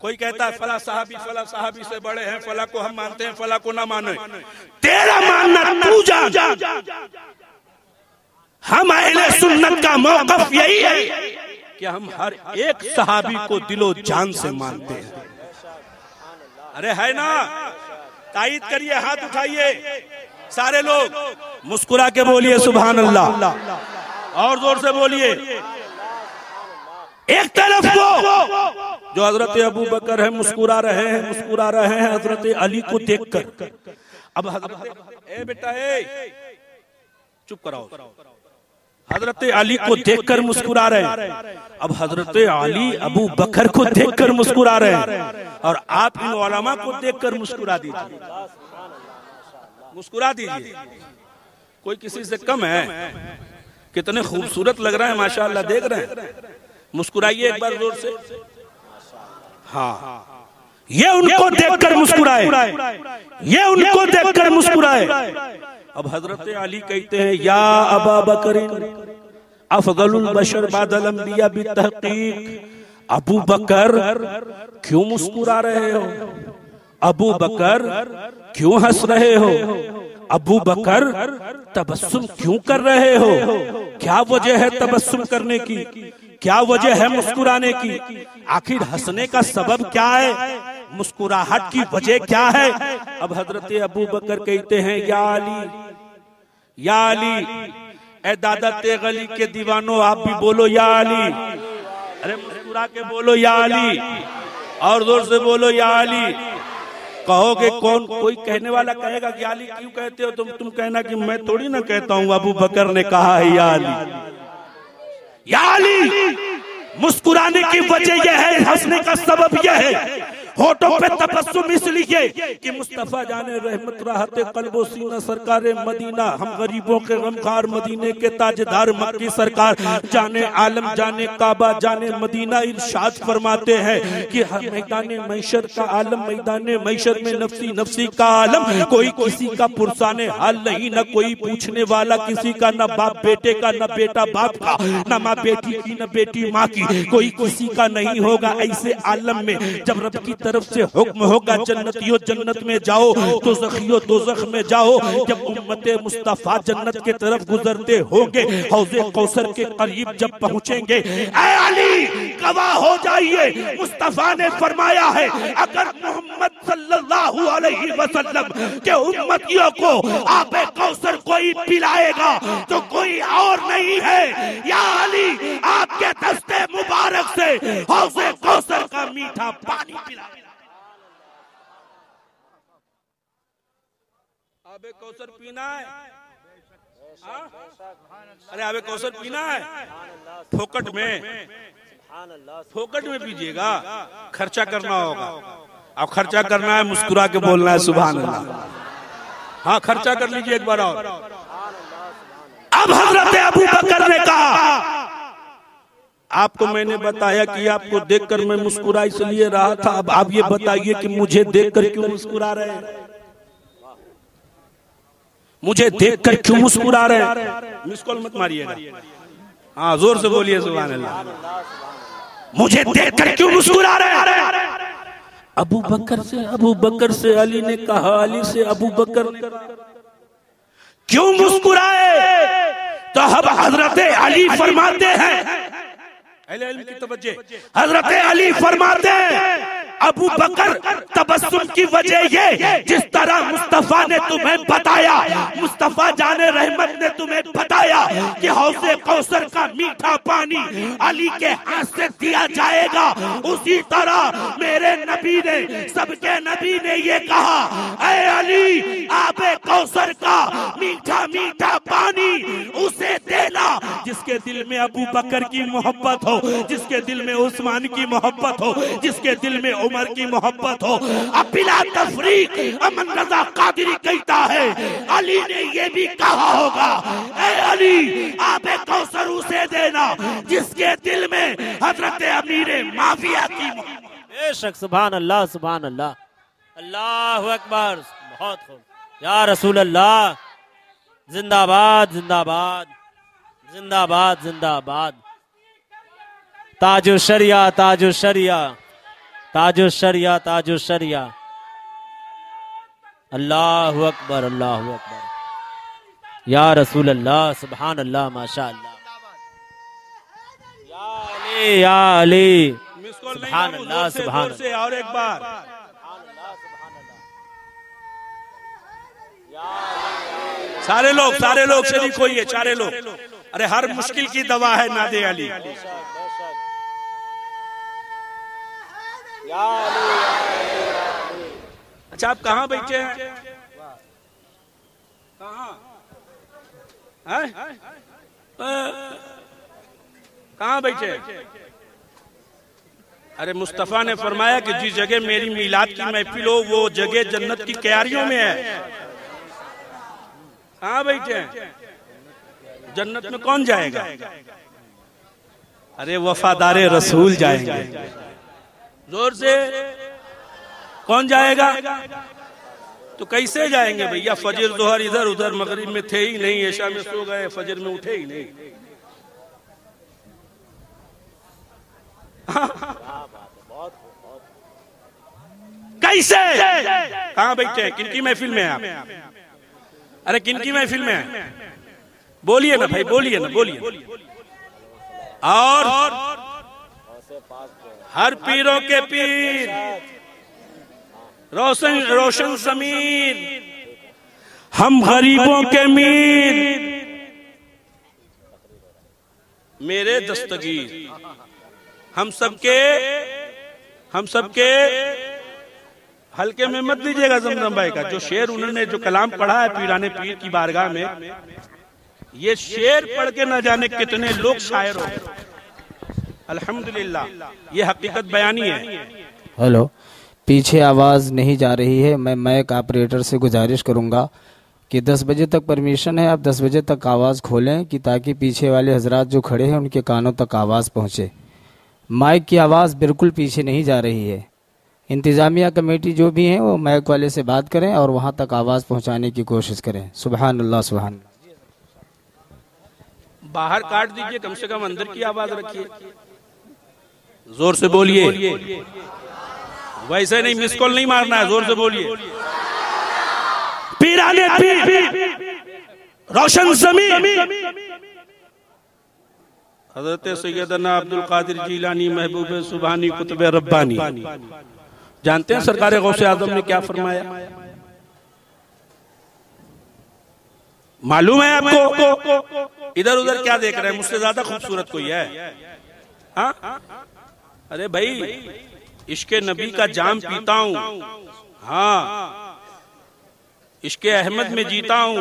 कोई कहता है फला साहबी से बड़े हैं, फला को हम मानते हैं, फला को ना माने। तेरा मानना तू जान। हम अहले सुन्नत का मौक़िफ़ यही है कि हम हर एक सहाबी को दिलो जान से मानते हैं। अरे है ना? तायीद करिए, हाथ उठाइए सारे लोग, मुस्कुरा के बोलिए सुभान अल्लाह, और जोर से बोलिए। एक तरफ वो जो हजरत अबू बकर है, मुस्कुरा रहे हैं हजरत अली को देखकर। अब हजरत बेटा चुप कराओ, हजरत अली को देखकर मुस्कुरा रहे हैं। अब हजरत अली अबू बकर को देखकर मुस्कुरा रहे हैं, और आप इन उलमा को देखकर मुस्कुरा दीजिए, मुस्कुरा दीजिए। कोई किसी से कम है? कितने खूबसूरत लग रहे हैं, माशाअल्लाह, देख रहे हैं। मुस्कुराइए एक बार जोर से। हाँ, ये उनको देखकर मुस्कुराए, ये उनको देखकर मुस्कुराए। अब हजरत अली कहते हैं, या अबा बकर अफजलुल बशर बादल अंबिया बित्तहकीक। अबू बकर क्यों मुस्कुरा रहे हो? अबू बकर क्यों हंस रहे हो? अबू बकर तबस्सुम क्यों कर रहे हो? क्या वजह है तबस्सुम करने की? क्या वजह है मुस्कुराने की? आखिर हंसने का सबब क्या है? मुस्कुराहट की वजह क्या है? अब हजरत अबू बकर कहते हैं, या अली, या अली, ए दादा तेग़ अली के दीवानों, आप भी बोलो या अली। अरे मुस्कुरा के बोलो या अली, और जोर से बोलो या अली। कहोगे कौन? कोई कहने वाला कहेगा कि अली क्यों कहते हो तुम कहना कि मैं थोड़ी ना कहता हूँ, अबू बकर ने कहा है या अली, या अली। मुस्कुराने की वजह यह है, हंसने का सबब यह है, होठों पे तबस्सुम इसलिए कि मुस्तफा जाने रहमत राहते कल्बो सीना सरकारे मदीना, हम गरीबों के गमखार मदीने के ताजदार मक्की सरकार, जाने आलम जाने काबा जाने मदीना इरशाद फरमाते हैं कि मैदान मैशर का आलम, मैदान मैशर में नफसी नफसी का आलम, कोई किसी का पुरसाने हाल नहीं, न कोई पूछने वाला किसी का, न बाप बेटे का, न बेटा बाप का, न माँ बेटी की, न बेटी माँ की, कोई किसी का नहीं होगा। ऐसे आलम में जब रब की तरफ से हुक्म होगा जन्नतियों जन्नत में जाओ, तो ज़खियों दोज़ख में जाओ, जब उम्मते मुस्तफा जन्नत के तरफ गुजरते होंगे, हौज़े कौसर के करीब जब पहुंचेंगे, ऐ अली गवाह हो जाइए, मुस्तफा ने फरमाया है, अगर मोहम्मद सल्लल्लाहु अलैहि वसल्लम के उम्मतियों को आबे कौसर कोई पिलाएगा तो कोई और नहीं है, या अली आपके दस्ते मुबारक से हौज़े कौसर का मीठा पानी पिलाएगा। आबे कौसर पीना है? अरे आबे कौसर पीना है? फोकट में पीजिएगा, खर्चा करना होगा। अब खर्चा करना है, मुस्कुरा के बोलना है सुभान अल्लाह। हाँ खर्चा कर लीजिए एक बार और। अब हजरत अबू बकर ने कहा, आपको मैंने बताया कि आपको देखकर मैं मुस्कुरा इसलिए रहा था, अब आप ये बताइए कि मुझे देखकर क्यों मुस्कुरा रहे हैं? मुझे देखकर क्यों मुस्कुरा रहे हैं? मिस कॉल मत मारिएगा, हाँ जोर से बोलिए सुभान अल्लाह। मुझे देखकर क्यों मुस्कुरा रहे हैं? अबू बकर से अली ने कहा, अली से अबू बकर क्यों मुस्कुराए? तो अब हजरत अली फरमाते हैं, हजरत अली फरमाते हैं, अबू बकर तबस्सुम की वजह ये, जिस तरह मुस्तफा ने तुम्हें बताया, मुस्तफा जाने रहमत ने तुम्हें बताया कि हौज़े कौसर का मीठा पानी अली के हाथ से दिया जाएगा, उसी तरह मेरे नबी ने, सबके नबी ने ये कहा, ऐ अली आबे कौसर का मीठा मीठा पानी उसे देना जिसके दिल में अबू बकर की मोहब्बत हो, जिसके दिल में उस्मान की मोहब्बत हो, जिसके दिल में उमर की मोहब्बत हो। अब बिला तफरीक अमन रजा कादरी कहता है, अली ने ये भी कहा होगा, ऐ अली आबे कौसर उसे देना जिसके दिल में हजरत अमीर माविया की मोहब्बत। बेशक, सुभान अल्लाह सुभान अल्लाह, अल्लाहु अकबर, बहुत खूब, या रसूल अल्लाह, जिंदाबाद जिंदाबाद जिंदाबाद जिंदाबाद। ताजो शरिया ताजो शरिया ताजो शरिया ताजो शरिया, अल्लाहु अकबर अल्लाहु अकबर, या रसूल अल्लाह, सुभान अल्लाह, माशा अल्लाह, या अली, सुभान अल्लाह सुभान अल्लाह। और एक बार सारे लोग शरीक होइए, सारे लोग। अरे हर मुश्किल की दवा है नादे अली। अच्छा आप कहाँ बैठे हैं? कहाँ बैठे हैं? अरे मुस्तफा ने फरमाया कि जिस जगह मेरी मीलाद की महफिल हो वो जगह जन्नत की क्यारियों में है। कहाँ बैठे हैं? जन्नत में कौन जाएगा? अरे वफादारे रसूल जाएंगे। जोर से, कौन जाएगा? तो कैसे जाएंगे भैया? फजर जोहर इधर उधर, मगरिब में थे ही नहीं, ऐशा में सो गए, फजर में उठे ही नहीं। कैसे? कहाँ बैठे हैं? किनकी महफिल में आप? अरे किनकी महफिल में है? बोलिए ना भाई, बोलिए ना, बोलिए। और हर पीरों के पीर, रोशन ज़मीन, हम गरीबों के मीर, मेरे दस्तगीर, हम सबके हल्के में मत लीजिएगा जमजम भाई का। जो शेर उन्होंने जो कलाम पढ़ा है पीराने पीर की बारगाह में, ये शेर पढ़ के न जाने कितने लोग शायर हो। अल्हम्दुलिल्लाह, ये हकीकत बयानी है। हेलो, पीछे आवाज़ नहीं जा रही है। मैं माइक ऑपरेटर से गुजारिश करूंगा कि 10 बजे तक परमिशन है, आप 10 बजे तक आवाज़ खोलें कि ताकि पीछे वाले हजरात जो खड़े हैं उनके कानों तक आवाज़ पहुंचे। माइक की आवाज़ बिल्कुल पीछे नहीं जा रही है। इंतज़ामिया कमेटी जो भी हैं वो माइक वाले से बात करें और वहाँ तक आवाज़ पहुँचाने की कोशिश करें। सुबहान अल्लाह सुबहान अल्लाह। बाहर काट दीजिए, कम से कम अंदर की आवाज़ रखिए। जोर से बोलिए, वैसे नहीं, मिस कॉल नहीं मारना है, जोर से बोलिए। पीराने पीर, रोशन ज़मीन, हज़रत सैयदना अब्दुल कादिर जीलानी, महबूब सुभानी, कुतुब रब्बानी। जानते हैं सरकार गौसे आज़म ने क्या फरमाया? मालूम है आपको? इधर उधर क्या देख रहे हैं? मुझसे ज्यादा खूबसूरत कोई है? हाँ? अरे भाई, इश्के नबी का जाम पीता हूँ, हाँ, इश्के अहमद में जीता हूँ,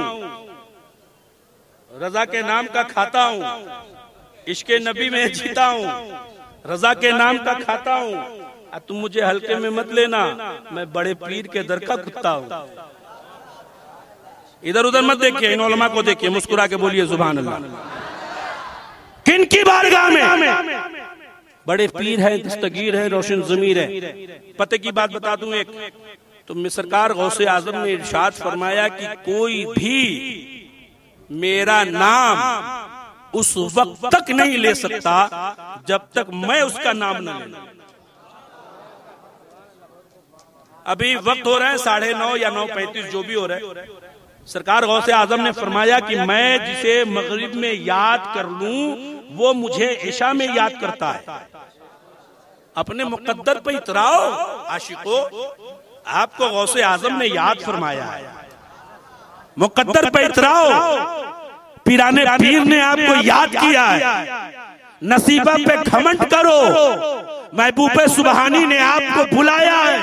रजा के नाम का खाता हूँ, इश्के नबी में जीता हूँ, रजा के नाम का खाता हूँ। तुम मुझे हल्के में मत लेना, मैं बड़े पीर के दर का कुत्ता हूँ। इधर उधर मत देखिए, इन उलमा को देखिए, मुस्कुरा के बोलिए सुभान अल्लाह। किन की बारगाह में? बड़े पीर है, दस्तगीर है, रोशन ज़मीर है। पते की बात बता दूं एक, तो सरकार गौसे आजम ने इरशाद फरमाया कि कोई भी मेरा नाम उस वक्त तक नहीं ले सकता जब तक मैं उसका नाम न लूं। अभी वक्त हो रहा है 9:30 या 9:35 जो भी हो रहा है। सरकार गौसे आजम ने फरमाया कि मैं जिसे मगरिब में याद कर लूं वो मुझे इशा में याद करता है। अपने मुकद्दर पे इतराओ आशिको, आपको गौसे आजम ने याद फरमाया है, मुकद्दर पे इतराओ। पीराने पीर ने आपको याद किया है, नसीबा पे घमंड करो। महबूब सुबहानी ने आपको बुलाया है।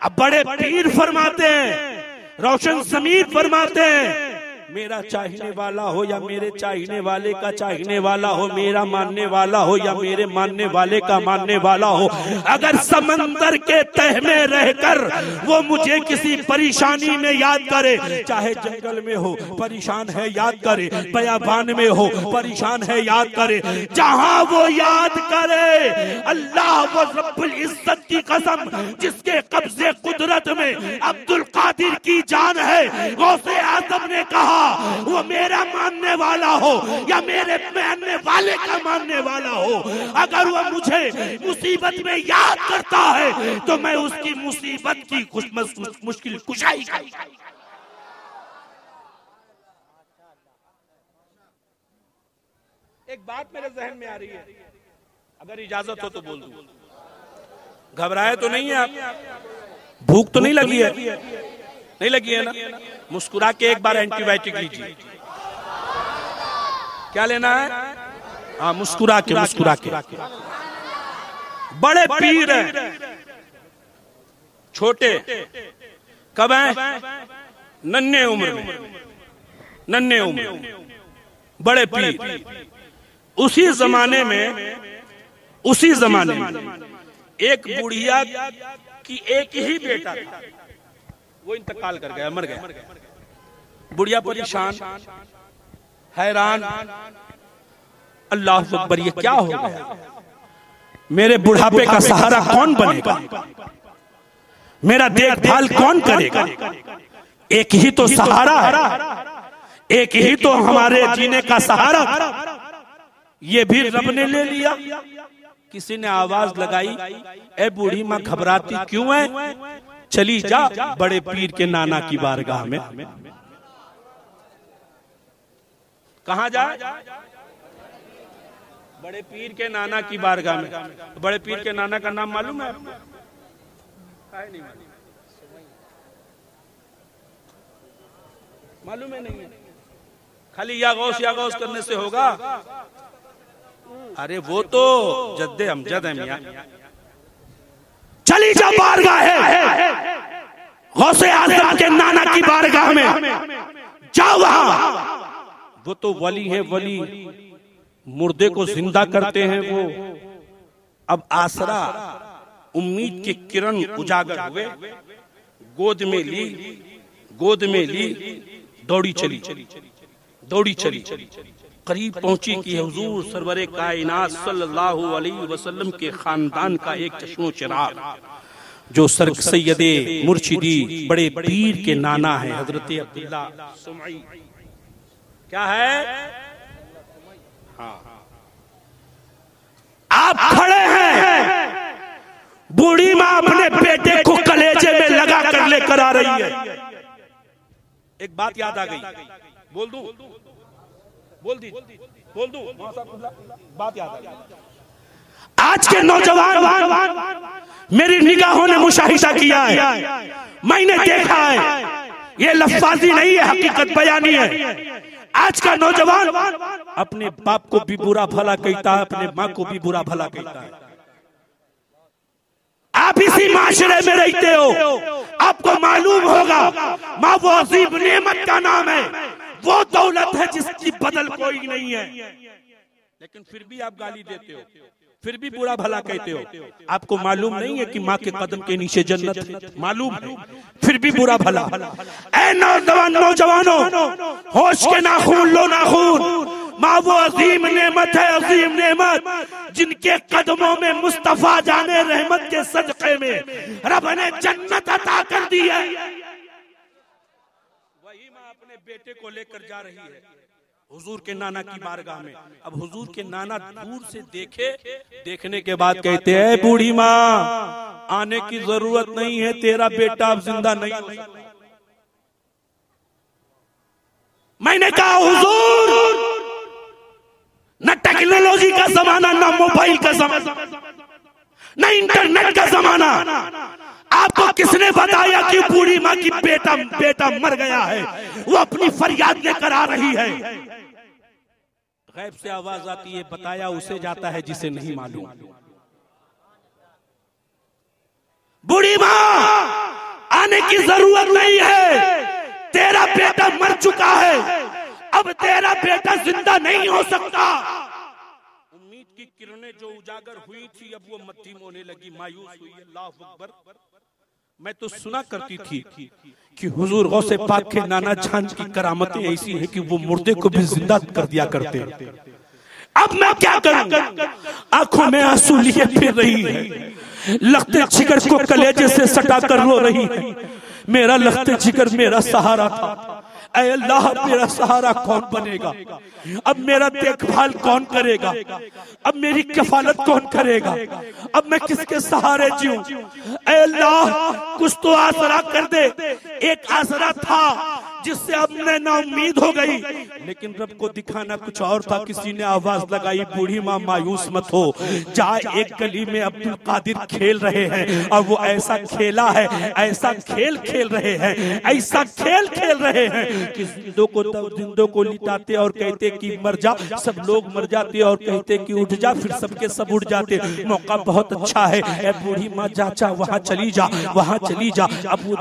अब बड़े पीर फरमाते हैं, रोशन ज़मीर फरमाते हैं, मेरा चाहने वाला हो या मेरे चाहने वाले का चाहने वाला हो, मेरा मानने वाला हो या मेरे मानने वाले का मानने वाला हो, अगर समंदर के तह में रहकर वो मुझे किसी परेशानी में याद करे, चाहे जंगल में हो परेशान है याद करे, बयाबान में हो परेशान है याद करे, जहां वो याद करे, अल्लाह वो रब्बुल इज्जत की कसम जिसके कब्जे कुदरत में अब्दुल कादिर की जान है, गौसे आजम ने कहा वो मेरा मानने वाला हो या मेरे मानने वाले का मानने वाला हो, अगर वो मुझे मुसीबत में याद करता है तो मैं उसकी मुसीबत की मुश्किल कुशाई करूं। एक बात मेरे जहन में आ रही है, अगर इजाजत हो तो बोल दूं। घबराए तो नहीं है आप? भूख तो नहीं लगी है? नहीं लगी है ना? मुस्कुरा के एक बार एंटीबायोटिक लीजिए। क्या लेना है? हाँ, मुस्कुरा के, मुस्कुरा के। बड़े पीर हैं, छोटे कब हैं? नन्हे उम्र में, नन्हे उम्र में बड़े पीर। उसी जमाने में एक बुढ़िया की एक ही बेटा था, वो इंतकाल कर गया, मर गया। बुढ़िया परेशान, हैरान, अल्लाह अकबर, ये क्या हो गया? मेरे बुढ़ापे का सहारा कौन बनेगा? मेरा देखभाल कौन करेगा? एक ही तो सहारा है, एक ही तो हमारे जीने का सहारा, ये भी रब ने ले लिया। किसी ने आवाज लगाई, ए बूढ़ी माँ घबराती क्यों है? चली जा बड़े पीर के नाना की बारगाह में। कहाँ जाए? बड़े पीर के नाना की बारगाह में। बड़े पीर के नाना का नाम मालूम है आपको? नहीं मालूम है? नहीं, खाली या गौस करने से होगा? अरे वो तो जद्दे अमजद है मियां। चली जा बारगाह है गौसे आजम के नाना की बारगाह में, जाओ वहां। वो तो वली है, वली मुर्दे को जिंदा करते हैं। वो अब आसरा उम्मीद के किरण उजागर हुए, गोद में ली, दौड़ी चली, करीब पहुंची कि हुजूर सरवरे कायनात सल्लल्लाहु अलैहि वसल्लम के खानदान का एक चश्मो चिराग, जो सर सैयदे मुर्शिदी बड़े पीर के नाना है, हजरत अब्दुल्ला सुमई। क्या है? हाँ, आप खड़े हैं, बूढ़ी माँ अपने बेटे को कलेजे में लगा कर लेकर आ रही है। एक बात याद आ गई, बोल दूं? बात याद आ गई। आज के नौजवान मेरी निगाहों ने मुशाहिदा किया है, मैंने देखा है, ये लफ्ज़ी नहीं है, हकीकत बयानी है। आज का नौजवान अपने बाप को भी बुरा भला कहता है, अपने माँ को भी बुरा भला कहता है। आप इसी माशरे में रहते हो, आपको मालूम होगा माँ वो अजीब नेमत का नाम है, वो दौलत है जिसकी बदल कोई नहीं है, लेकिन फिर भी आप गाली देते हो। फिर भी बुरा भला कहते हो। आपको मालूम नहीं है कि माँ के कदम के नीचे जन्नत है? मालूम है, फिर भी बुरा भला। ऐ नौजवानों, होश के नाखून लो नाखून। माँ वो अजीम नेमत है, अजीम नेमत, जिनके कदमों में मुस्तफा जाने रहमत के सदक़े में रब ने जन्नत अता कर दी है। वही माँ अपने बेटे को लेकर जा रही है हुजूर के नाना की बारगाह में। अब हुजूर के नाना दूर से देखने के बाद कहते हैं, बूढ़ी माँ आने की जरूरत नहीं है, तेरा बेटा अब जिंदा नहीं हो सकता। मैंने कहा हुजूर, न टेक्नोलॉजी का जमाना, न मोबाइल का जमाना, न इंटरनेट का जमाना, आपको किसने बताया कि बूढ़ी माँ की बेटा मर गया है? वो अपनी फरियाद लेकर आ रही है। गैब से आवाज आती है, बताया उसे जाता है जिसे नहीं मालूम। बूढ़ी माँ आने की जरूरत नहीं है, तेरा बेटा मर चुका है, अब तेरा बेटा जिंदा नहीं हो सकता। उम्मीद की किरणें जो उजागर हुई थी, अब वो मद्धम होने लगी, मायूस हुई। अल्लाह अकबर। मैं तो सुना करती थी कि हुजूर गौसे पाक के नाना जान की करामतें ऐसी हैं कि वो मुर्दे को भी जिंदा कर दिया करते। अब मैं क्या करूं? आंखों में आंसू लिए फिर रही है, लखते जिगर को कलेजे से सटा कर रो रही है। मेरा लखते जिगर मेरा सहारा था, ऐ अल्लाह मेरा सहारा कौन बनेगा? अब मेरा देखभाल कौन करेगा? अब मेरी कफालत कौन करेगा? अब मैं किसके सहारे जीऊं? ऐ अल्लाह कुछ तो आसरा कर दे। एक आसरा था जिससे अब मैं ना उम्मीद हो गई, लेकिन रब को दिखाना कुछ और था। किसी ने आवाज लगाई, बूढ़ी माँ मायूस मत हो, जा एक गली में अब्दुल कादिर खेल रहे हैं और वो ऐसा खेला है, ऐसा खेल खेल रहे हैं, ऐसा खेल खेल रहे हैं कि जिंदों को लिटाते और कहते कि मर जा, सब लोग मर जाते और कहते कि उठ जा, फिर सबके सब उठ जाते। मौका बहुत अच्छा है, ए बूढ़ी माँ जा वहाँ चली जा, वहाँ चली जा। अब वो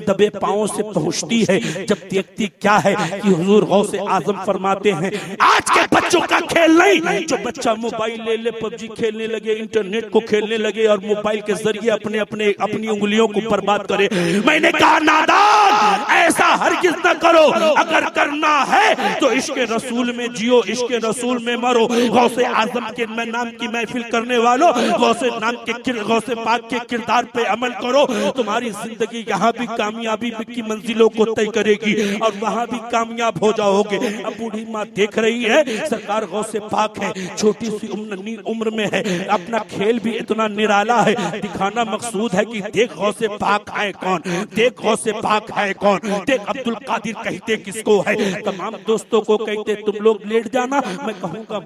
दबे पाँव से पहुँचती है, जब देखती क्या है कि हुजूर गौसे आजम फरमाते हैं, आज के बच्चों का खेल नहीं। जो बच्चा मोबाइल ले ले, पबजी खेलने लगे, इंटरनेट को खेलने लगे और मोबाइल के जरिए अपनी उंगलियों को बर्बाद करे। मैंने कहा नादान, ऐसा हरगिज न करो। अगर करना है तो इश्क रसूल में जियो, इश्क रसूल में मरो। गौसे आजम के नाम की महफिल करने वालों, गौसे पाक के किरदार पे अमल करो। तुम्हारी जिंदगी यहाँ भी कामयाबी की मंजिलों को तय करेगी और वहाँ भी कामयाब हो जाओगे। अब बूढ़ी माँ देख रही है, सरकार गौसे पाक है, छोटी सी उम्र में है, अपना खेल भी इतना निराला है। दिखाना मकसूद है कि देख गौसे पाक है कौन, देख गौसे पाक है कौन, देख अब्दुल कादिर कहते किसको है। तमाम दोस्तों को कहते तुम लोग लेट जाना, मैं कहूँगा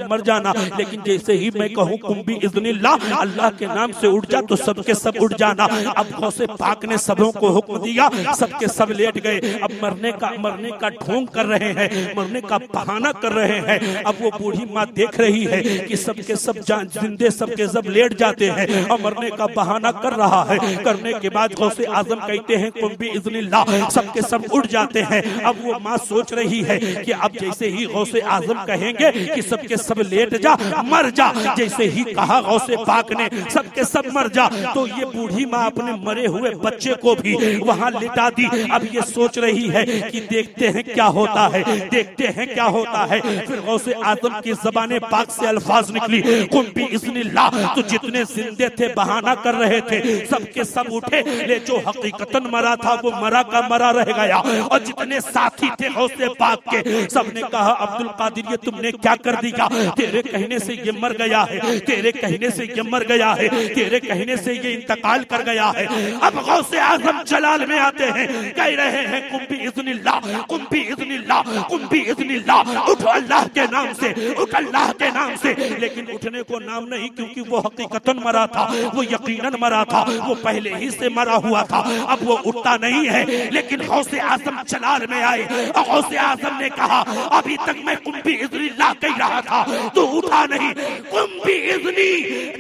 मर जाना, लेकिन जैसे ही मैं कहूँ कुम भी इज़्निल्लाह, अल्लाह के नाम से उठ जा, तो सबके सब उठ जाना। अब गौसे पाक ने सबों को हुक्म दिया, सबके सब लेट गए। अब मरने का ढोंग कर रहे हैं, मरने का बहाना कर रहे हैं। अब वो बूढ़ी माँ देख रही है कि सबके सब जिंदे सबके सब लेट जाते हैं और मरने का बहाना कर रहा है। करने के बाद गौसे आजम कहते हैं कुम भी इज़्निल्लाह, सबके सब उठ जाते हैं। अब वो माँ सोच रही है कि अब जैसे ही गौसे आजम कहेंगे कि सबके सब लेट जा, मर जा, जैसे ही कहा गौसे पाक ने सबके सब मर जा, तो ये बूढ़ी माँ अपने मरे हुए बच्चे को भी वहां लिटा दी। अब ये सोच रही है कि देखते हैं क्या होता है, देखते हैं क्या होता है। फिर गौसे आजम की ज़बाने पाक से अल्फाज निकली, कुम भी इज़्निल्लाह। तो जितने जिंदे थे बहाना कर रहे थे, सबके सब उठे, ले जो हकीकतन मरा था वो मरा का मरा रह गया। और जितने साथी थे गौसे पाक के, सबने कहा अब्दुल कादिर ये तुमने क्या कर दिया? तेरे कहने से ये मर गया है, तेरे कहने से ये मर गया है, तेरे कहने से ये इंतकाल कर गया है। अब गौसे आजम जलाल में आते हैं, कह रहे हैं कुम भी इज़्निल्लाह, कुम भी इज़्निल्लाह, कुम भी इज़्निल्लाह, उठो अल्लाह के नाम से, उठ अल्लाह के नाम से। लेकिन उठने को नाम नहीं, क्योंकि वो हकीकतन मरा था, वो यकीनन मरा था, वो पहले ही से मरा हुआ था। अब वो उठता नहीं है। लेकिन गौसे आजम जलाल में आए और गौसे आजम ने कहा अभी तक मैं कुम भी इज़्निल्लाह कह रहा था, तो उठा नहीं। कुम भी इज़्नी,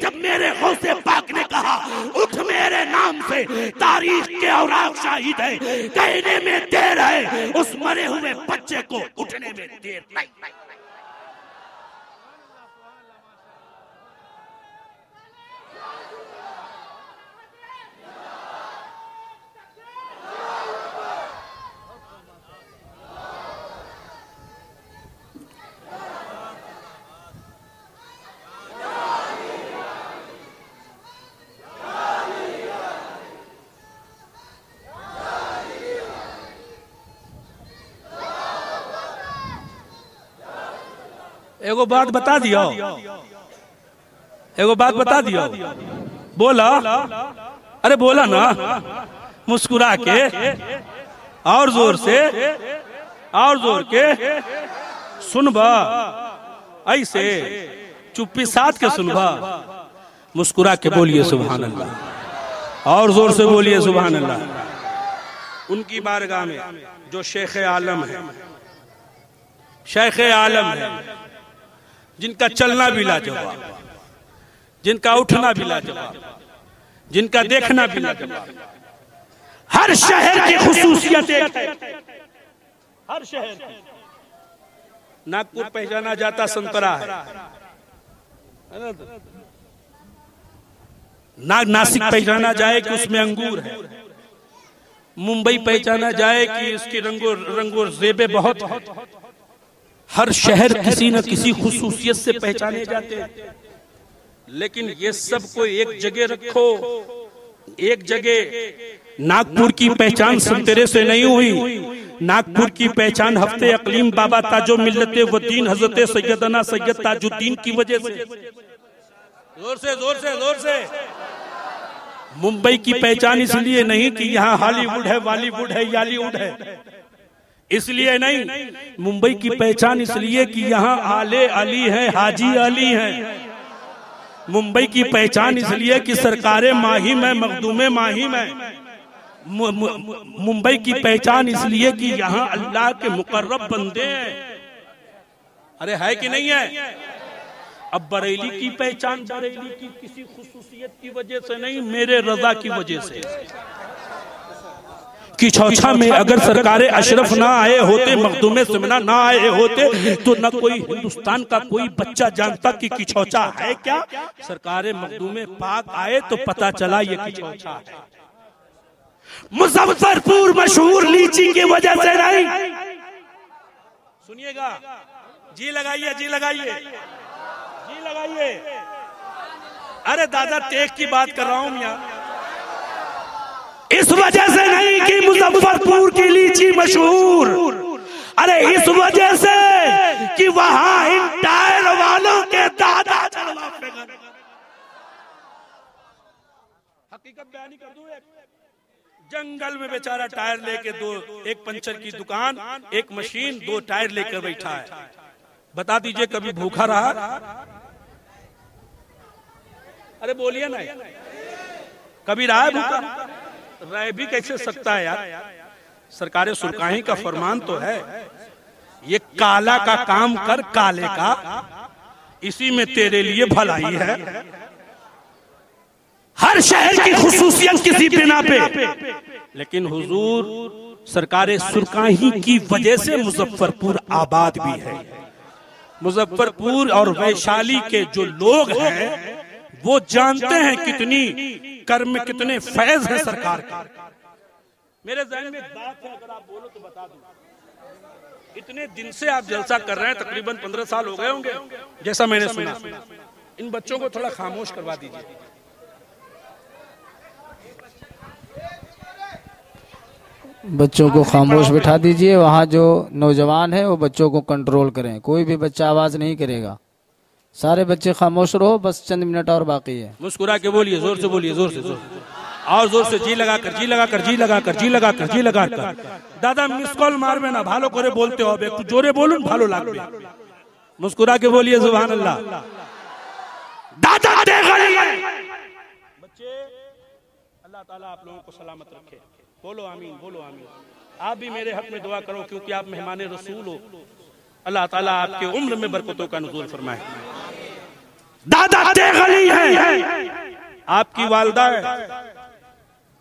जब मेरे गौसे पाक ने कहा उठ मेरे नाम से, तारीख के औराक शाहिद है, कहने में देर है, उस मरे हुए बच्चे को उठने में देर नहीं। एगो बात बता दियो, एगो बात बता दियो। बोला, अरे बोला ना, मुस्कुरा के, और जोर से, और जोर के सुनबा, ऐसे चुप्पी साथ के सुनबा, मुस्कुरा के बोलिए सुभान अल्लाह, और जोर से बोलिए सुभान अल्लाह। उनकी बारगाह में जो शेख आलम है, शेख आलम है, जिनका चलना भी लाजवाब, जिनका उठना भी लाजवाब, जिनका देखना भी लाजवाब, हर शहर की खुसूसियत एक है, हर शहर की। नागपुर पहचाना जाता संतरा है, नासिक पहचाना जाए कि उसमें अंगूर है, मुंबई पहचाना जाए कि उसकी रंगो जेबे बहुत है। हर शहर किसी न किसी खुसूसियत से पहचाने जाते हैं, लेकिन ये सब को एक जगह रखो, एक जगह। नागपुर की पहचान संतरे से नहीं हुई, नागपुर की पहचान हफ्ते अकलीम बाबा ताजो मिल्लते वदीन हजरत सैयदना सैयद ताजुद्दीन की वजह से। जोर से, जोर से, जोर से। मुंबई की पहचान इसलिए नहीं कि यहाँ हॉलीवुड है, बॉलीवुड है, यालीवुड है, इसलिए नहीं। मुंबई की पहचान इसलिए कि यहाँ आले अली है, हाजी अली है। मुंबई की पहचान इसलिए कि सरकारे माहिम है, मखदूमे माहिम है। मुंबई की पहचान इसलिए कि यहाँ अल्लाह के मुकर्रब बंदे हैं। अरे है कि नहीं है? अब बरेली की पहचान बरेली की किसी खुसूसियत की वजह से नहीं, मेरे रजा की वजह से। किछौछा में अगर सरकारे अशरफ ना आए होते, मखदूमे सिमना ना आए होते, तो न कोई हिंदुस्तान का कोई बच्चा जानता कि किछौछा है क्या। सरकारे मखदूमे पाक आए तो पता चला ये किछौछा है। मुजफ्फरपुर मशहूर लीची की वजह से नहीं। सुनिएगा, जी लगाइए, जी लगाइए, जी लगाइए। अरे दादा तेग की बात कर रहा हूं मैं, इस वजह से नहीं कि मुजफ्फरपुर की लीची मशहूर, अरे इस वजह से कि वहां इन टायर वालों के दादा हकीकत बयानी कर दूं। जंगल में बेचारा टायर लेके एक पंचर की दुकान, एक मशीन, 2 टायर लेकर बैठा है। बता दीजिए कभी भूखा रहा? अरे बोलिए ना, कभी रहा है भूखा? रह भी कैसे सकता है यार। सरकारे सुरकाही का फरमान तो है, ये काला का काम कर काले का, इसी में तेरे लिए भलाई है। हर शहर की खुसूसियत किसी बिना पे, लेकिन हुजूर सरकारे सुरकाही की वजह से मुजफ्फरपुर आबाद भी है। मुजफ्फरपुर और वैशाली के जो लोग हैं वो जानते हैं कितनी कर्म में कितने फैज है सरकार के। मेरे ज़हन में एक बात है, अगर आप बोलो तो बता दूं। इतने दिन से आप जलसा कर रहे हैं, तकरीबन 15 साल हो गए होंगे जैसा मैंने सुना। इन बच्चों को थोड़ा खामोश करवा दीजिए। बच्चों को खामोश बिठा दीजिए। वहाँ जो नौजवान है वो बच्चों को कंट्रोल करें, कोई भी बच्चा आवाज नहीं करेगा। सारे बच्चे खामोश रहो, बस चंद मिनट और बाकी है। मुस्कुरा के बोलिए, जोर से बोलिए, जोर से, जोर और जोर से, जी लगाकर, जी लगाकर, जी लगाकर, जी लगाकर, जी लगाकर। दादा मिस कॉल मारबे ना, भालो करे बोलते हो, एक जोरे बोलूं भालो लागबे। मुस्कुरा के बोलिए सुभान अल्लाह। दादा बच्चे, अल्लाह ताला आप लोगों को सलामत रखे। बोलो आमीन, बोलो आमीन। आप भी मेरे हक में दुआ करो, क्योंकि आप मेहमान रसूल हो। अल्लाह ताला आपके उम्र में बरकतों का नुज़ूल फरमाए। दादा तेगली है, आपकी वालदा है,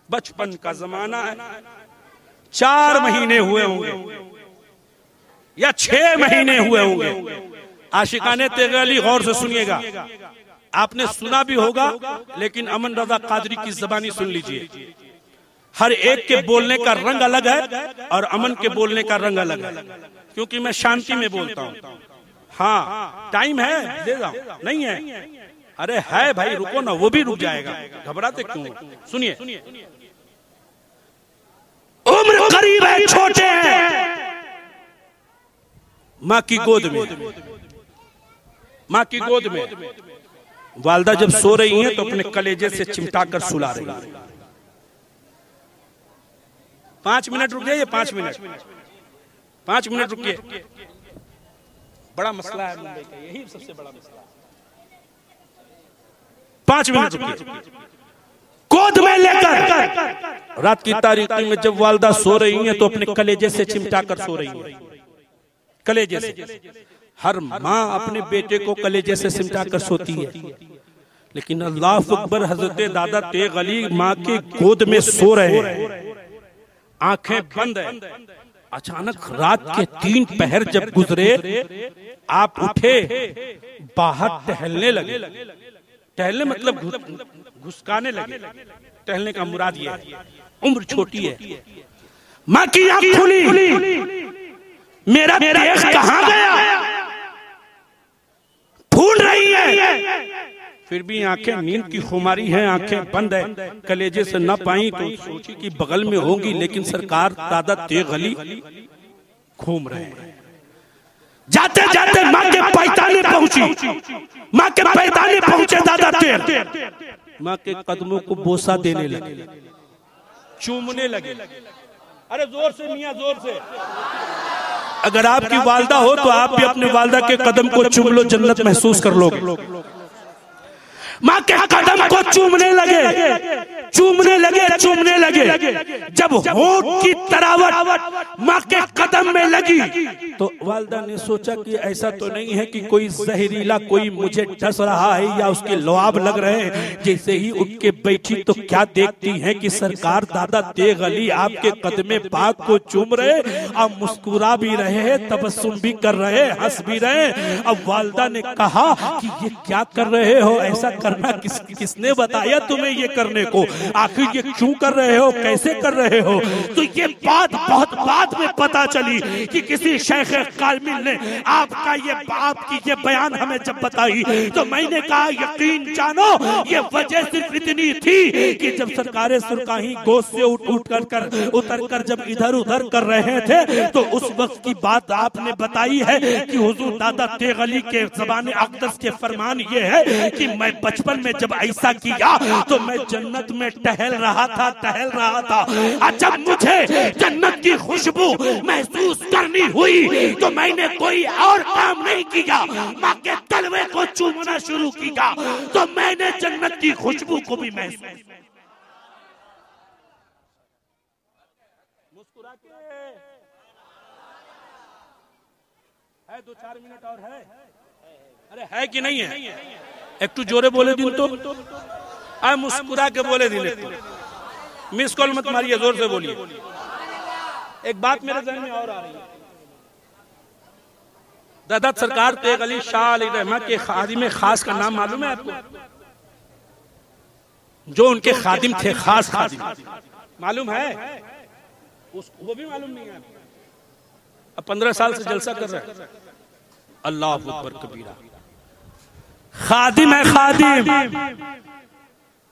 बचपन का जमाना है, 4 महीने हुए होंगे या 6 महीने हुए होंगे। आशिकाने तेगली गौर से सुनिएगा, आपने सुना भी होगा, लेकिन अमन रजा कादरी की ज़बानी सुन लीजिए। हर एक के बोलने का रंग अलग है और अमन के बोलने का रंग अलग है, क्योंकि मैं शांति में बोलता हूँ। हाँ टाइम है, दे जाओ, नहीं है? अरे है भाई, रुको ना, वो भी रुक जाएगा, घबराते क्यों? सुनिए, उम्र करीब है, छोटे हैं, माँ की गोद में, माँ की गोद में वालदा जब सो रही हैं तो अपने कलेजे से चिमटा कर सुला रही हैं। 5 मिनट रुक जाइए, 5 मिनट 5 मिनट रुकिए। बड़ा मसला है मुंबई का, यही सबसे बड़ा मसला है। 5 मिनट रुकिए। गोद में लेकर रात की तारीकी में जब वालदा सो रही हैं तो अपने कलेजे से चिमटा कर सो रही हैं, कलेजे से। हर माँ अपने बेटे को कलेजे से चिमटा कर सोती है, लेकिन अल्लाह अकबर, हजरत दादा तेग अली माँ के गोद में सो रहे हैं, आंखें बंद है। अचानक रात के 3 पहर जब गुजरे, आप उठे, बाहर टहलने लगे। टहलने मतलब घुसकाने लगे। टहलने का मुराद ये है, उम्र छोटी है। माँ की आंख खुली, मेरा देश कहां गया, ढूंढ रही है। फिर भी आंखें नींद की खुमारी हैं, आंखें बंद है, कलेजे से न पाई तो सोची कि बगल में होंगी, लेकिन सरकार दादा तेग अली घूम रहे हैं। जाते जाते माँ के पैताने पहुंची, माँ के पैताने पहुंचे दादा तेग, माँ के कदमों को बोसा देने लगे, चूमने लगे। अरे जोर से मियां, जोर से। अगर आपकी वालदा हो तो आप भी अपने वालदा के कदम को चूम लो, जन्नत महसूस कर लोगे। माँ के कदम को चूमने लगे, चूमने लगे, चूमने लगे। जब होंठ की तरावट माँ के कदम में लगी तो वालदा ने सोचा कि ऐसा तो नहीं है कि कोई जहरीला कोई मुझे डस रहा है या उसके लुआब लग रहे हैं। जैसे ही उठ के बैठी तो क्या देखती हैं कि सरकार दादा तेग अली आपके कदमे पाक को चूम रहे, अब मुस्कुरा भी रहे हैं, तबस्सुम भी कर रहे, हंस भी रहे। अब वालदा ने कहा कि ये क्या कर रहे हो, ऐसा करना किसने बताया तुम्हें ये करने को, आखिर ये क्यों कर रहे हो, कैसे कर रहे हो। तो ये बात बहुत बाद में पता चली कि किसी शेख कामिल ने आपकी ये बयान हमें जब बताई तो मैंने कहा यकीन जानो ये वजह सिर्फ इतनी थी कि जब सरकार सुरकाही गोद से उतर कर जब इधर उधर कर रहे थे तो उस वक्त की बात आपने बताई है कि हुजूर दादा तेग अली के ज़बान अक़दस के फरमान ये है कि मैं बचपन में जब ऐसा किया तो मैं जन्नत में टहल रहा था। जब मुझे जन्नत की खुशबू महसूस करनी हुई तो मैंने कोई और काम नहीं किया, माँ के तलवे को चूमना शुरू किया तो मैंने जन्नत की खुशबू को भी महसूस। मुस्कुरा के है, 2-4 मिनट और है। अरे है कि नहीं है, एक तो जोरे बोले दिन तो आए, मुस्कुरा के बोले दिन। मिस कॉल मत मारिए, जोर से बोलिए। एक बात मेरे ज़हन में और आ रही है, दादा सरकार तेग अली शाह अली रहमा के खादिम खास का नाम मालूम है आपको? जो उनके खादिम थे, खास खादिम मालूम है? वो भी मालूम नहीं है। अब 15 साल से जलसा कर रहे हैं। अल्लाह अकबर कबीरा। खादिम है, खादिम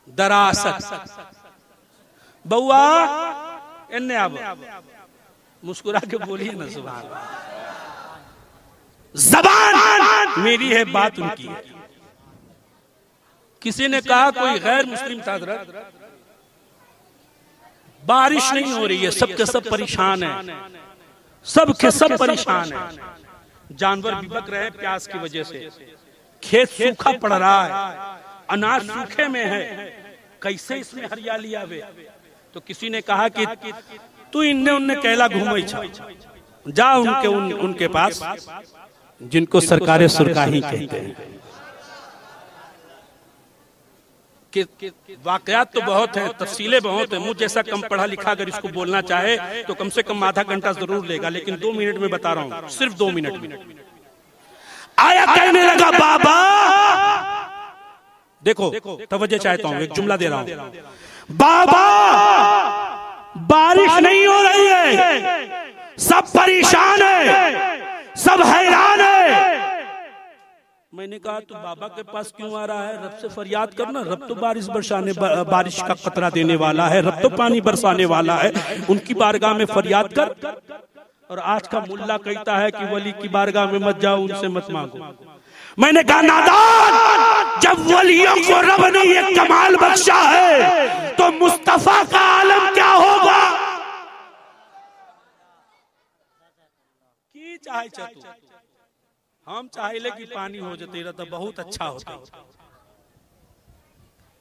दरासत। बउआ इन्ने अब मुस्कुरा के बोलिए ना, सुभान अल्लाह। ज़बान मेरी है, बात उनकी है। किसी ने कहा कोई गैर मुस्लिम था, बारिश नहीं हो रही है, सब के सब परेशान है, सब के सब परेशान है, जानवर भी बक रहे हैं प्यास की वजह से, खेत सूखा पड़ रहा है, अनाज सूखे में है, कैसे इसमें हरियाली आवे। तो किसी ने कहा कि तू इन्ने उन्ने कहला घूमे जा उनके पास जिनको सरकारें सुरकाही कहते हैं। कि वाकयात तो बहुत है, तफसीलें बहुत है। मुझ जैसा कम पढ़ा लिखा अगर इसको बोलना चाहे तो कम से कम आधा घंटा जरूर लेगा, लेकिन 2 मिनट में बता रहा हूँ, सिर्फ 2 मिनट में। आया कहने लगा बाबा, देखो तवज्जो चाहता हूँ, एक जुमला दे रहा हूँ। बाबा बारिश नहीं हो रही है, सब परेशान है, सब हैरान है। मैंने कहा तो बाबा के पास क्यों आ रहा है, रब से फरियाद करना, रब तो बारिश का कतरा देने वाला है, रब तो पानी बरसाने वाला है, उनकी बारगाह में फरियाद कर। और आज का मुल्ला कहता है कि वली की बारगाह में मत जाओ, उनसे मत मांगो। मैंने कहा नादान, जब वलियों को रब ने ये कमाल बख्शा है तो मुस्तफा का आलम क्या होगा। की चाहे चतु हम चाहे कि पानी हो जाते तो बहुत अच्छा होता।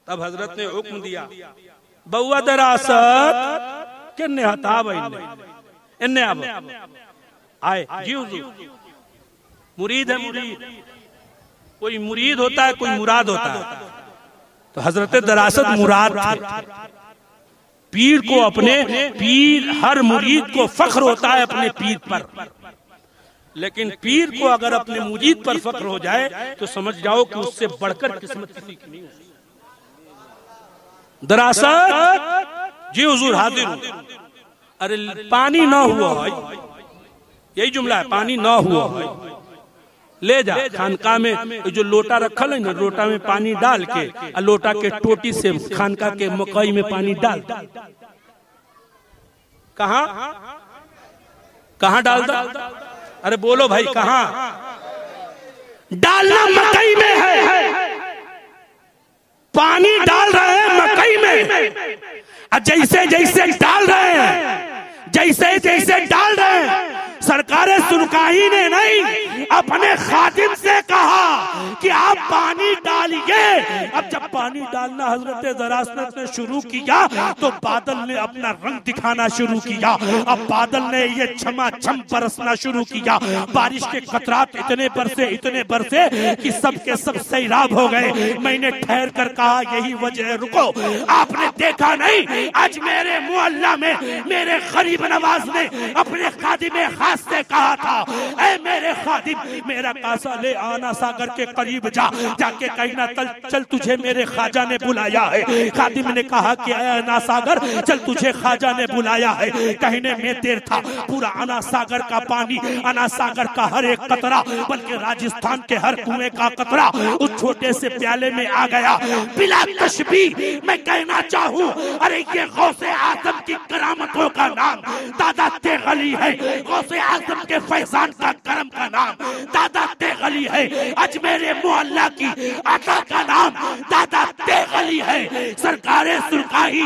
तब हजरत ने हुक्म दिया, बउआ दरासत किन्ने हताब इन्ने आए जी हुजूर। मुरीद है, मुरीद कोई मुरीद होता है, कोई मुराद होता है। तो हजरत दरासत मुराद थे। पीर को अपने पीर, हर मुरीद को फख्र होता है अपने पीर पर, लेकिन पीर को अगर अपने मुरीद पर फख्र हो जाए तो समझ जाओ कि उससे बढ़कर किस्मत किसी की नहीं होती। दरासत जी हुजूर हाजिर हूं। अरे पानी ना हुआ है, यही जुमला है, पानी ना हुआ है, ले जा खानका में जो लोटा रखल है ना, लोटा में पानी डाल के, लोटा के टोटी से खानका के मकई में पानी डाल। कहाँ कहाँ डाल दो? अरे बोलो भाई, कहाँ डालना? मकई में है, पानी डाल रहे हैं मकई में। जैसे जैसे डाल रहे हैं, जैसे जैसे डाल रहे हैं, सरकार सुनकाही ने नहीं अपने खादिम से कहा कि आप पानी डालिए। अब जब पानी डालना हजरत दरासत ने शुरू किया तो बादल ने अपना रंग दिखाना शुरू किया। अब बादल ने ये छमाछम बरसना शुरू किया। बारिश के कतरात इतने बरसे कि सबके सब सैराब हो गए। मैंने ठहर कर कहा, यही वजह, रुको, आपने देखा नहीं आज मेरे मोहल्ला में मेरे गरीब नवाज ने अपने खादिम खास से कहा था, ऐ मेरे खादिम, मेरा कासा ले आना सागर के करीब जा, जाके कहना चल तुझे मेरे ख्वाजा ने बुलाया है। खादिम ने कहा कि ऐ आना सागर, चल तुझे ख्वाजा ने बुलाया है। कहने में देर था, पूरा आना सागर का पानी, आना सागर का हर एक कतरा, बल्कि राजस्थान के हर कुएं का कतरा उस छोटे से प्याले में आ गया। बिला तशबीह मैं कहना चाहूं, अरे ये गौसे आजम की करामतों का नाम दादा तेगली है। गौसे आजम के फैजान का करम का नाम दादा तेगली है। अजमेर मोहल्ला की आका का नाम दादा तेगली है। सरकारे सुरकाही